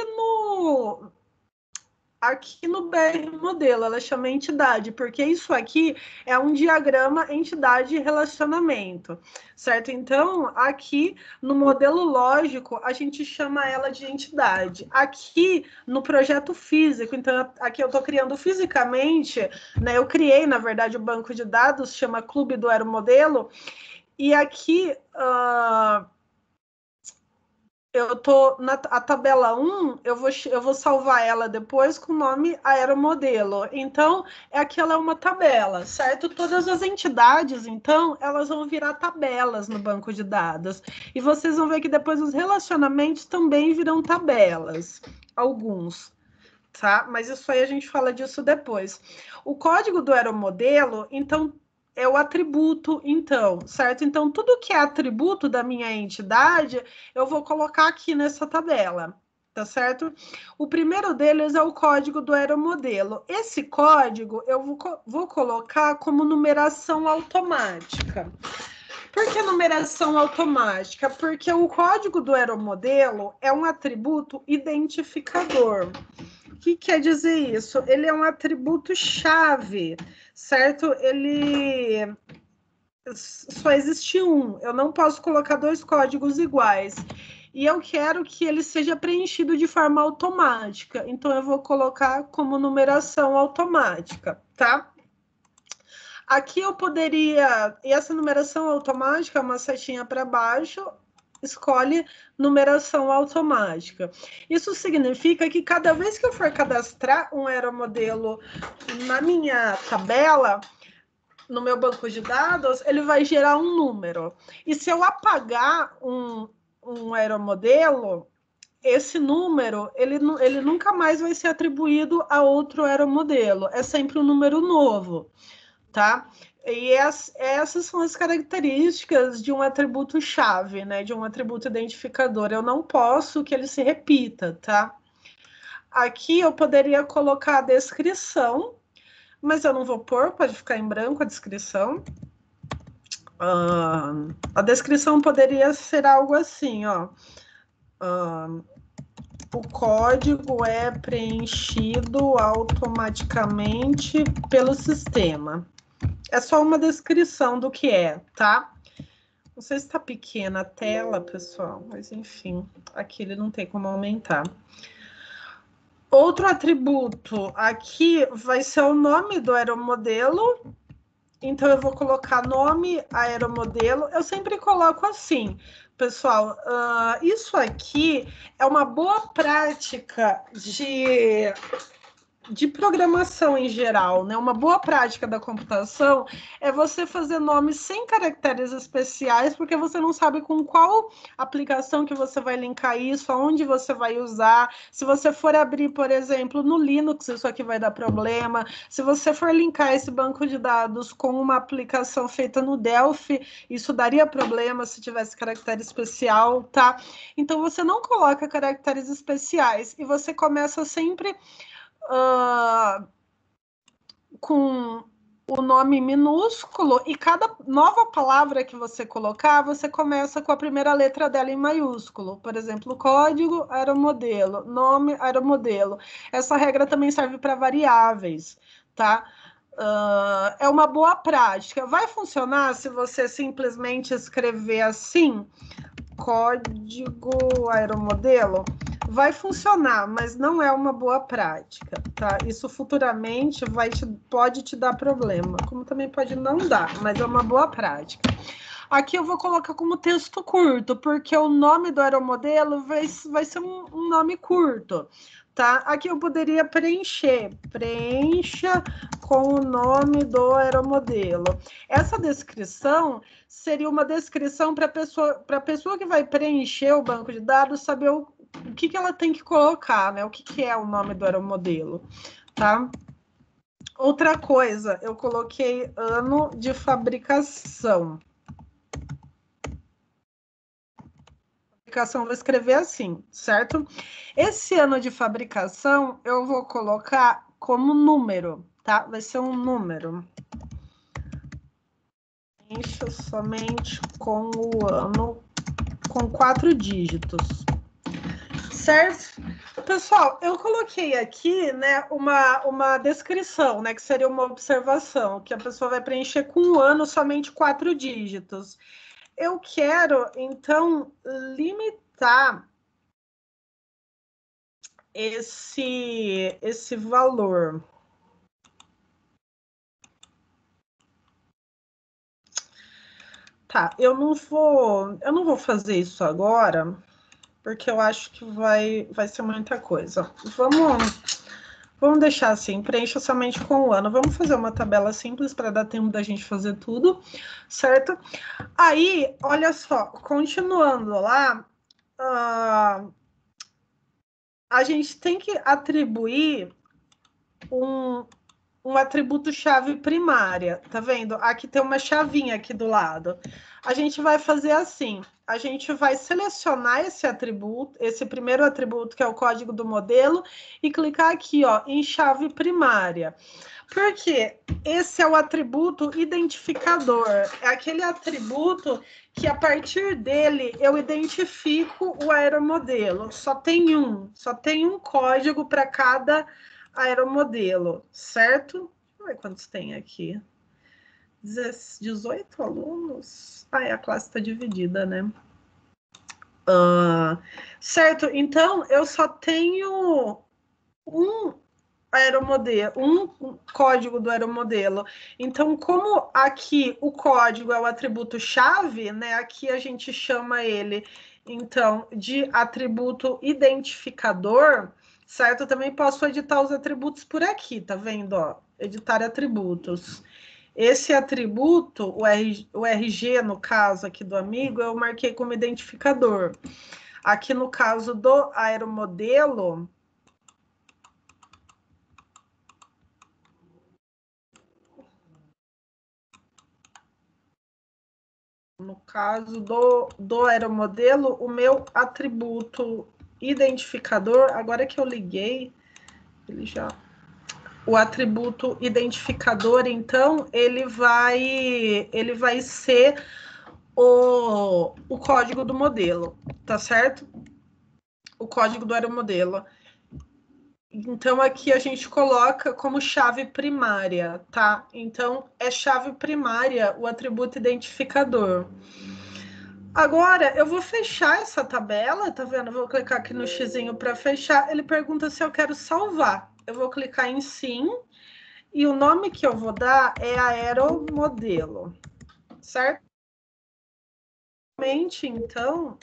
no BR modelo, ela chama entidade, porque isso aqui é um diagrama entidade e relacionamento, certo? Então, aqui no modelo lógico, a gente chama ela de entidade. Aqui no projeto físico, então aqui eu estou criando fisicamente, né? Eu criei, na verdade, o banco de dados, chama Clube do Aeromodelo, e aqui eu tô na a tabela 1, eu vou salvar ela depois com o nome aeromodelo. Então, aquela é uma tabela, certo? Todas as entidades, então, elas vão virar tabelas no banco de dados. E vocês vão ver que depois os relacionamentos também viram tabelas, alguns, tá? Mas isso aí a gente fala disso depois. O código do aeromodelo, então, é o atributo, então, certo? Então, tudo que é atributo da minha entidade, eu vou colocar aqui nessa tabela, tá certo? O primeiro deles é o código do aeromodelo. Esse código eu vou colocar como numeração automática. Por que numeração automática? Porque o código do aeromodelo é um atributo identificador. O que quer dizer isso? Ele é um atributo chave, certo? Ele só existe um. Eu não posso colocar dois códigos iguais. E eu quero que ele seja preenchido de forma automática. Então, eu vou colocar como numeração automática, tá? Aqui eu poderia... E essa numeração automática é uma setinha para baixo, escolhe numeração automática. Isso significa que cada vez que eu for cadastrar um aeromodelo na minha tabela, no meu banco de dados, ele vai gerar um número. E se eu apagar um aeromodelo, esse número, ele nunca mais vai ser atribuído a outro aeromodelo. É sempre um número novo, tá? E essas são as características de um atributo-chave, né? De um atributo identificador. Eu não posso que ele se repita, tá? Aqui eu poderia colocar a descrição, mas eu não vou pôr, pode ficar em branco a descrição. A descrição poderia ser algo assim, ó. O código é preenchido automaticamente pelo sistema. É só uma descrição do que é, tá? Não sei se está pequena a tela, pessoal, mas enfim, aqui ele não tem como aumentar. Outro atributo aqui vai ser o nome do aeromodelo. Então, eu vou colocar nome aeromodelo. Eu sempre coloco assim, pessoal. Isso aqui é uma boa prática de programação em geral, né? Uma boa prática da computação é você fazer nomes sem caracteres especiais, porque você não sabe com qual aplicação que você vai linkar isso, aonde você vai usar. Se você for abrir, por exemplo, no Linux, isso aqui vai dar problema. Se você for linkar esse banco de dados com uma aplicação feita no Delphi, isso daria problema se tivesse caractere especial, tá? Então, você não coloca caracteres especiais e você começa sempre com o nome minúsculo, e cada nova palavra que você colocar, você começa com a primeira letra dela em maiúsculo. Por exemplo, código aeromodelo, nome aeromodelo. Essa regra também serve para variáveis, tá? É uma boa prática. Vai funcionar se você simplesmente escrever assim? código aeromodelo, vai funcionar, mas não é uma boa prática, tá? Isso futuramente pode te dar problema, como também pode não dar, mas é uma boa prática. Aqui eu vou colocar como texto curto, porque o nome do aeromodelo vai ser um nome curto, tá? Aqui eu poderia preencher. Preencha com o nome do aeromodelo. Essa descrição seria uma descrição para a pessoa que vai preencher o banco de dados saber o que ela tem que colocar, né? O que é o nome do aeromodelo, tá? Outra coisa, eu coloquei ano de fabricação. Vou escrever assim, certo? Esse ano de fabricação eu vou colocar como número, tá? Vai ser um número. Encho somente com o ano, com 4 dígitos, certo? Pessoal, eu coloquei aqui, né, uma descrição, né, que seria uma observação, que a pessoa vai preencher com o ano somente 4 dígitos. Eu quero, então, limitar esse valor. Tá, eu não vou fazer isso agora, porque eu acho que vai ser muita coisa. Vamos deixar assim, preencha somente com o ano. Vamos fazer uma tabela simples para dar tempo da gente fazer tudo, certo? Aí, olha só, continuando lá, a gente tem que atribuir um atributo-chave primária, tá vendo? Aqui tem uma chavinha aqui do lado. A gente vai fazer assim, a gente vai selecionar esse atributo, esse primeiro atributo, que é o código do modelo, e clicar aqui, ó, em chave primária. Porque esse é o atributo identificador, é aquele atributo que a partir dele eu identifico o aeromodelo. Só tem um código para cada aeromodelo, certo? Deixa eu ver quantos tem aqui. 18 alunos? Ah, a classe está dividida, né? Certo, então eu só tenho um aeromodelo, um código do aeromodelo. Então, como aqui o código é o atributo chave, né? Aqui a gente chama ele, então, de atributo identificador, certo? Eu também posso editar os atributos por aqui, tá vendo? Ó, editar atributos. Esse atributo, o RG, no caso aqui do amigo, eu marquei como identificador. Aqui no caso do aeromodelo, no caso do aeromodelo, o meu atributo identificador, agora que eu liguei, ele já... O atributo identificador, então, ele vai ser o código do modelo, tá certo? O código do aeromodelo. Então, aqui a gente coloca como chave primária, tá? Então, é chave primária o atributo identificador. Agora, eu vou fechar essa tabela, tá vendo? Eu vou clicar aqui no xizinho para fechar. Ele pergunta se eu quero salvar. Eu vou clicar em sim. E o nome que eu vou dar é aeromodelo, certo? Então,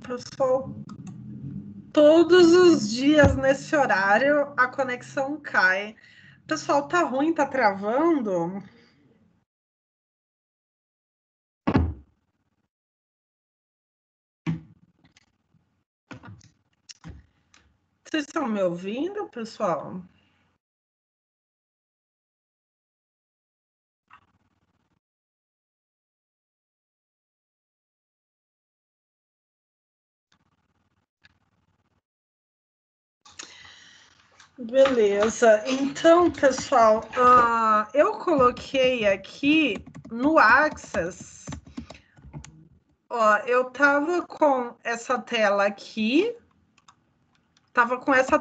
pessoal, todos os dias nesse horário a conexão cai. Pessoal, tá ruim, tá travando? Vocês estão me ouvindo, pessoal? Beleza. Então, pessoal, eu coloquei aqui no Access, ó, eu tava com essa tela aqui, tá? Tava com essa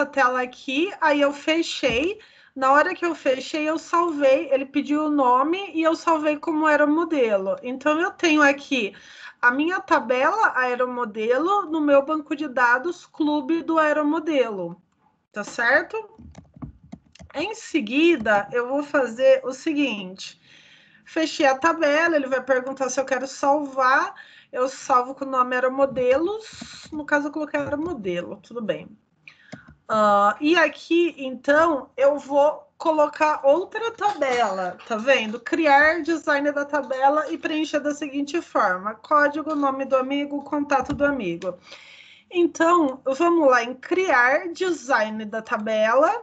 tela aqui, aí eu fechei. Na hora que eu fechei, eu salvei. Ele pediu o nome e eu salvei como aeromodelo. Então, eu tenho aqui a minha tabela aeromodelo no meu banco de dados clube do aeromodelo, tá certo? Em seguida, eu vou fazer o seguinte: fechei a tabela, ele vai perguntar se eu quero salvar. Eu salvo com o nome aeromodelos. No caso, eu coloquei aeromodelo, tudo bem. E aqui, então, eu vou colocar outra tabela, tá vendo? Criar design da tabela e preencher da seguinte forma: código, nome do amigo, contato do amigo. Então, vamos lá em criar design da tabela.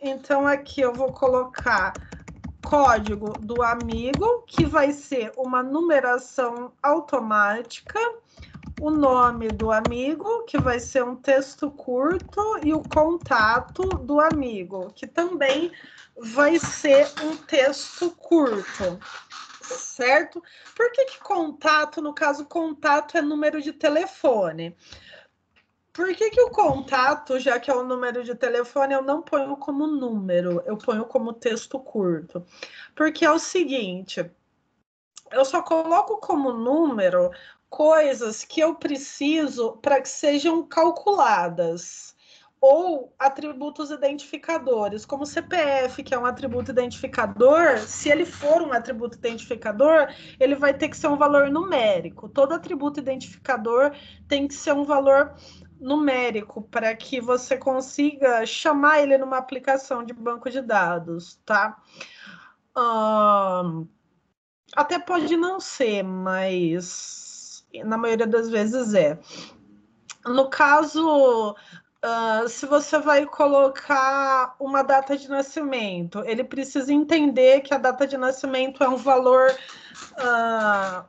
Então, aqui eu vou colocar código do amigo, que vai ser uma numeração automática, o nome do amigo, que vai ser um texto curto, e o contato do amigo, que também vai ser um texto curto, certo? Por que contato? No caso, contato é número de telefone. Por que o contato, já que é o número de telefone, eu não ponho como número, eu ponho como texto curto? Porque é o seguinte, eu só coloco como número coisas que eu preciso para que sejam calculadas, ou atributos identificadores, como CPF, que é um atributo identificador. Se ele for um atributo identificador, ele vai ter que ser um valor numérico. Todo atributo identificador tem que ser um valor numérico para que você consiga chamar ele numa aplicação de banco de dados, tá? Até pode não ser, mas na maioria das vezes é. No caso, se você vai colocar uma data de nascimento, ele precisa entender que a data de nascimento é um valor,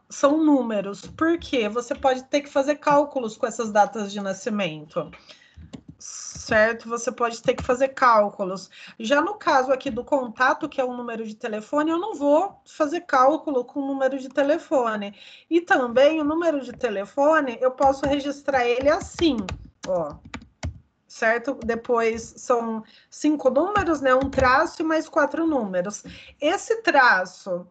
são números. Por quê? Você pode ter que fazer cálculos com essas datas de nascimento, certo? Você pode ter que fazer cálculos. Já no caso aqui do contato, que é o número de telefone, eu não vou fazer cálculo com o número de telefone. E também o número de telefone, eu posso registrar ele assim, ó. Certo? Depois são 5 números, né? Um traço e mais 4 números. Esse traço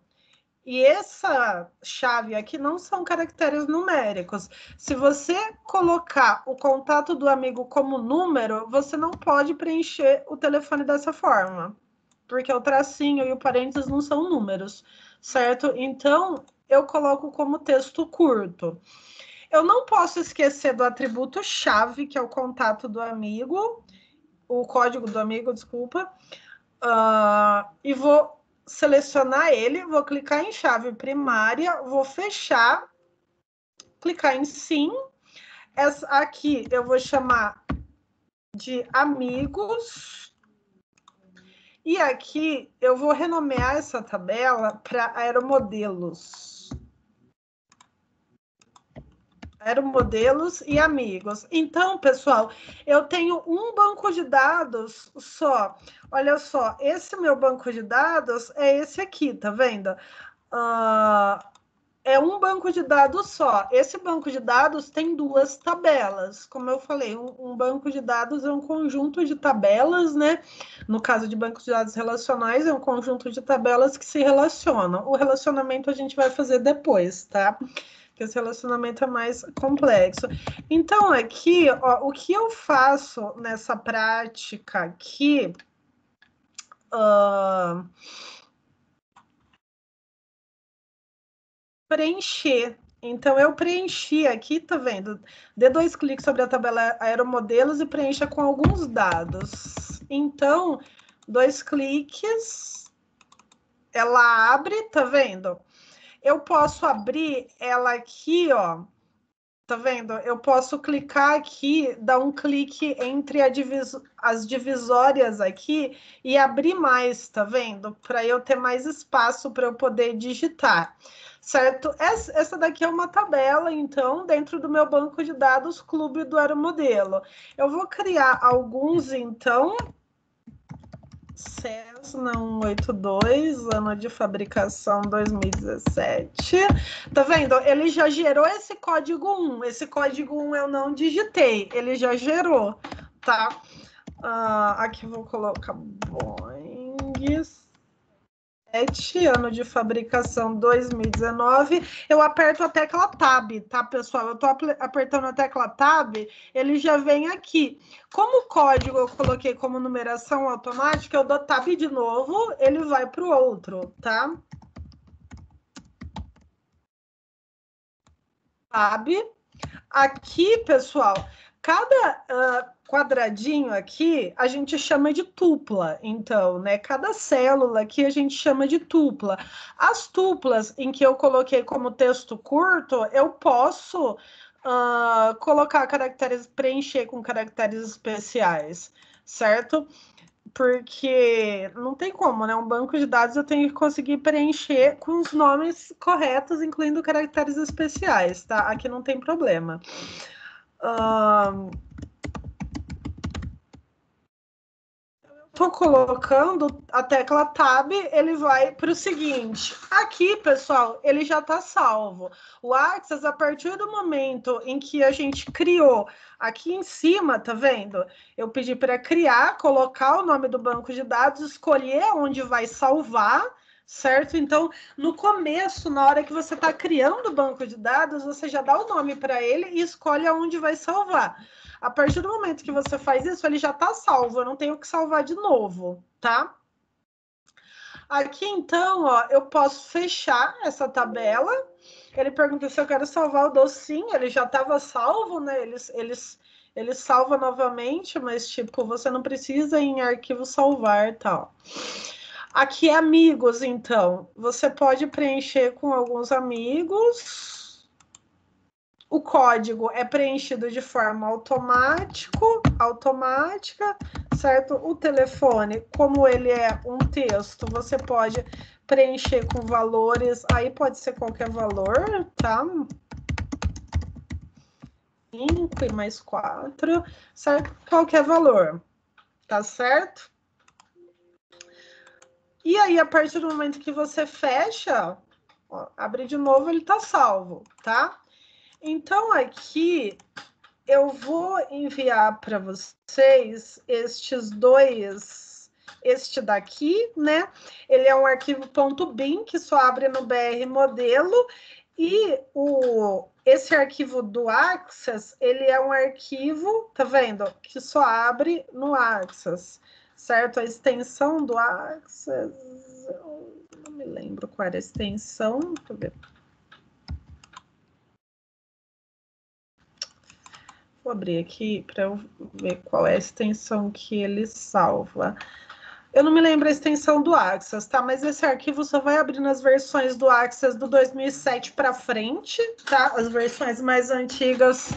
e essa chave aqui não são caracteres numéricos. Se você colocar o contato do amigo como número, você não pode preencher o telefone dessa forma, porque o tracinho e o parênteses não são números, certo? Então, eu coloco como texto curto. Eu não posso esquecer do atributo chave, que é o contato do amigo, o código do amigo, desculpa, e vou selecionar ele, vou clicar em chave primária, vou fechar, clicar em sim. Essa aqui eu vou chamar de amigos. E aqui eu vou renomear essa tabela para aeromodelos. Aeromodelos e amigos. Então, pessoal, eu tenho um banco de dados só. Olha só, esse meu banco de dados é esse aqui, tá vendo? É um banco de dados só. Esse banco de dados tem duas tabelas. Como eu falei, um banco de dados é um conjunto de tabelas, né? No caso de bancos de dados relacionais, é um conjunto de tabelas que se relacionam. O relacionamento a gente vai fazer depois, tá? Porque esse relacionamento é mais complexo. Então, aqui, ó, o que eu faço nessa prática aqui. Preencher. Então, eu preenchi aqui, tá vendo? Dê 2 cliques sobre a tabela aeromodelos e preencha com alguns dados. Então, 2 cliques, ela abre, tá vendo? Eu posso abrir ela aqui, ó, Tá vendo? Eu posso clicar aqui, dar um clique entre as divisórias aqui e abrir mais, tá vendo? Para eu ter mais espaço para eu poder digitar, certo? Essa daqui é uma tabela, então, dentro do meu banco de dados Clube do Aeromodelo. Eu vou criar alguns, então. Cessna 182, ano de fabricação 2017. Tá vendo? Ele já gerou esse código 1. Esse código 1 eu não digitei, ele já gerou, tá? Aqui vou colocar Boeing 7, ano de fabricação 2019. Eu aperto a tecla Tab, tá, pessoal? Eu tô apertando a tecla Tab, ele já vem aqui. Como o código eu coloquei como numeração automática, eu dou Tab de novo, ele vai para o outro, tá? Tab. Aqui, pessoal, cada quadradinho aqui a gente chama de tupla, então, né? Cada célula aqui a gente chama de tupla. As tuplas em que eu coloquei como texto curto, eu posso colocar caracteres, preencher com caracteres especiais, certo? Porque não tem como, né? Um banco de dados eu tenho que conseguir preencher com os nomes corretos, incluindo caracteres especiais, tá? Aqui não tem problema. Estou colocando a tecla Tab, ele vai para o seguinte. Aqui, pessoal, ele já está salvo. O Access, a partir do momento em que a gente criou, aqui em cima, tá vendo? Eu pedi para criar, colocar o nome do banco de dados, escolher onde vai salvar, certo? Então, no começo, na hora que você está criando o banco de dados, você já dá o nome para ele e escolhe aonde vai salvar. A partir do momento que você faz isso, ele já está salvo, eu não tenho que salvar de novo, tá? Aqui, então, ó, eu posso fechar essa tabela. Ele pergunta se eu quero salvar o docinho, ele já estava salvo, né? Ele salva novamente, mas, tipo, você não precisa ir em arquivo salvar, tal. Aqui, amigos, então, você pode preencher com alguns amigos. O código é preenchido de forma automática, certo? O telefone, como ele é um texto, você pode preencher com valores, aí pode ser qualquer valor, tá? 5 e mais 4, certo? Qualquer valor, tá certo? E aí, a partir do momento que você fecha, ó, abre de novo, ele tá salvo, tá? Então, aqui eu vou enviar para vocês estes dois, este daqui, né? Ele é um arquivo .bin que só abre no BR Modelo e esse arquivo do Access, ele é um arquivo, tá vendo? Que só abre no Access, certo? A extensão do Access, eu não me lembro qual era a extensão, deixa eu ver. Vou abrir aqui para eu ver qual é a extensão que ele salva. Eu não me lembro a extensão do Access, tá? Mas esse arquivo só vai abrir nas versões do Access do 2007 para frente, tá? As versões mais antigas,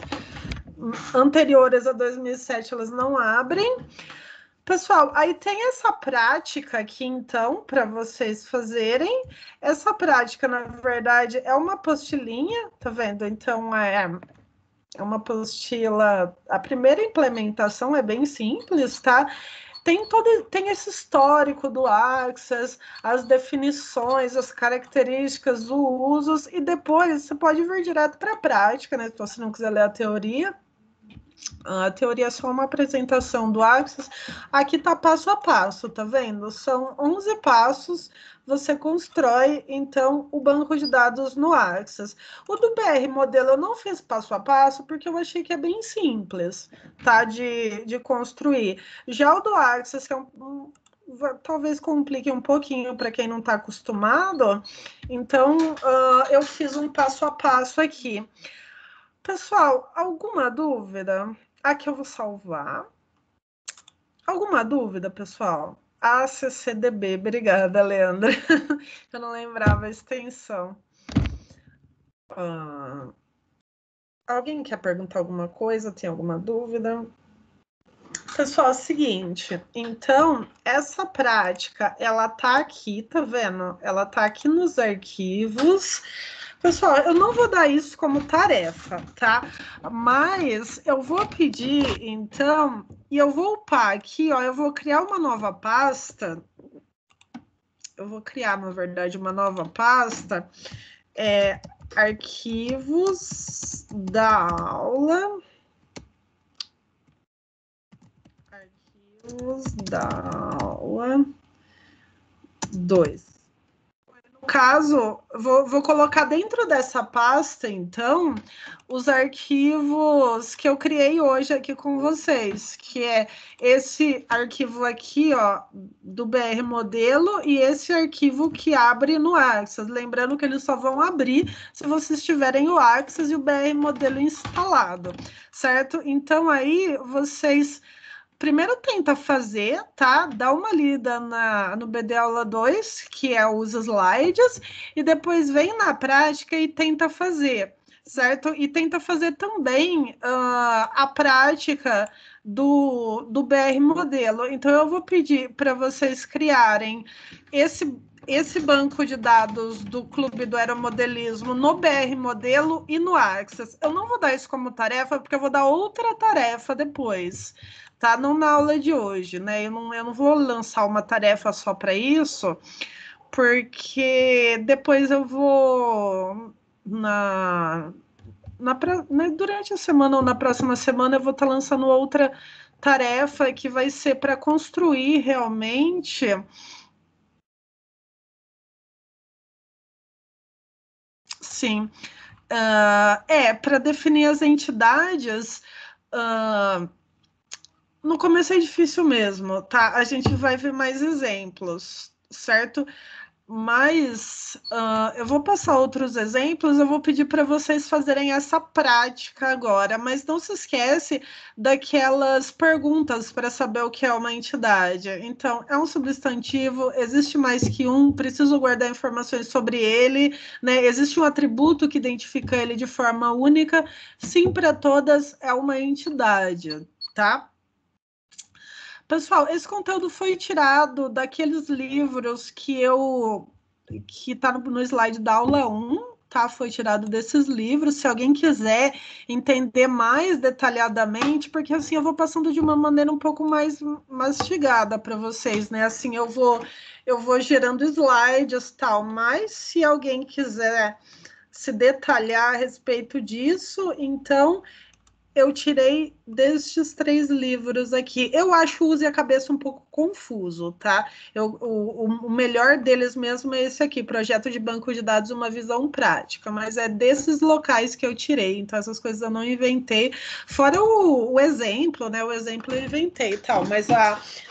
anteriores a 2007, elas não abrem. Pessoal, aí tem essa prática aqui, então, para vocês fazerem. Essa prática, na verdade, é uma apostilinha, tá vendo? Então, é uma apostila. A primeira implementação é bem simples, tá? Tem esse histórico do Access, as definições, as características, os usos, e depois você pode vir direto para a prática, né? Se você não quiser ler a teoria. A teoria é só uma apresentação do Access. Aqui está passo a passo, tá vendo? São 11 passos. Você constrói, então, o banco de dados no Access. O do BR Modelo eu não fiz passo a passo, porque eu achei que é bem simples, tá? De construir. Já o do Access, que é talvez complique um pouquinho para quem não está acostumado, então eu fiz um passo a passo aqui. Pessoal, alguma dúvida? Aqui eu vou salvar. Alguma dúvida, pessoal? ACCDB, obrigada, Leandra. Eu não lembrava a extensão. Alguém quer perguntar alguma coisa? Tem alguma dúvida? Pessoal, é o seguinte, então, essa prática, ela tá aqui, tá vendo? Ela tá aqui nos arquivos. Pessoal, eu não vou dar isso como tarefa, tá? Mas eu vou pedir, então, e eu vou upar aqui, ó, eu vou criar uma nova pasta. Eu vou criar, na verdade, uma nova pasta, arquivos da aula. Arquivos da aula 2. No caso, vou colocar dentro dessa pasta, então, os arquivos que eu criei hoje aqui com vocês, que é esse arquivo aqui, ó, do BR Modelo, e esse arquivo que abre no Access. Lembrando que eles só vão abrir se vocês tiverem o Access e o BR Modelo instalado, certo? Então, aí, vocês primeiro tenta fazer, tá? Dá uma lida no BD Aula 2, que é os slides, e depois vem na prática e tenta fazer, certo? E tenta fazer também a prática do BR Modelo. Então, eu vou pedir para vocês criarem esse banco de dados do Clube do Aeromodelismo no BR Modelo e no Access. Eu não vou dar isso como tarefa, porque eu vou dar outra tarefa depois, tá? Não na aula de hoje, né? Eu não vou lançar uma tarefa só para isso, porque depois eu vou durante a semana ou na próxima semana eu vou estar lançando outra tarefa que vai ser para construir realmente. Sim, para definir as entidades. No começo é difícil mesmo, tá? A gente vai ver mais exemplos, certo? Mas eu vou passar outros exemplos, eu vou pedir para vocês fazerem essa prática agora, mas não se esquece daquelas perguntas para saber o que é uma entidade. Então, é um substantivo, existe mais que um, preciso guardar informações sobre ele, né? Existe um atributo que identifica ele de forma única, sim, para todas é uma entidade, tá? Pessoal, esse conteúdo foi tirado daqueles livros que tá no slide da aula 1, tá? Foi tirado desses livros. Se alguém quiser entender mais detalhadamente, porque assim eu vou passando de uma maneira um pouco mais mastigada para vocês, né? Assim eu vou gerando slides tal, mas se alguém quiser se detalhar a respeito disso, então eu tirei destes 3 livros aqui. Eu acho o Use a Cabeça um pouco confuso, tá? O melhor deles mesmo é esse aqui, Projeto de Banco de Dados, uma visão prática, mas é desses locais que eu tirei, então essas coisas eu não inventei, fora o exemplo, né? O exemplo eu inventei e tal, mas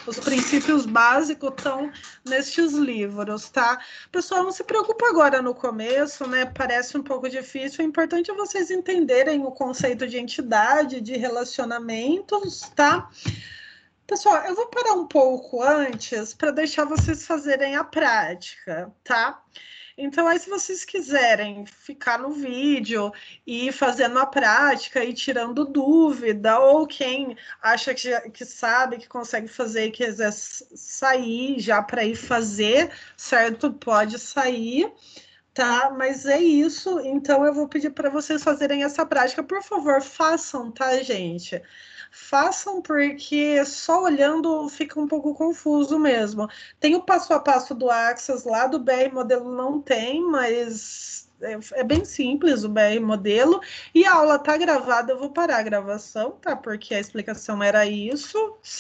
os princípios básicos estão nestes livros, tá? Pessoal, não se preocupa agora no começo, né? Parece um pouco difícil, o importante é vocês entenderem o conceito de entidade, de relacionamentos, tá? Pessoal, eu vou parar um pouco antes para deixar vocês fazerem a prática, tá? Então, aí, se vocês quiserem ficar no vídeo e ir fazendo a prática e tirando dúvida, ou quem acha que sabe, que consegue fazer e quiser sair já para ir fazer, certo? Pode sair, tá? Mas é isso. Então, eu vou pedir para vocês fazerem essa prática. Por favor, façam, tá, gente? Façam, porque só olhando fica um pouco confuso mesmo. Tem o passo a passo do Access lá, do BR Modelo não tem, mas é bem simples o BR Modelo. E a aula tá gravada, eu vou parar a gravação, tá? Porque a explicação era isso, certo?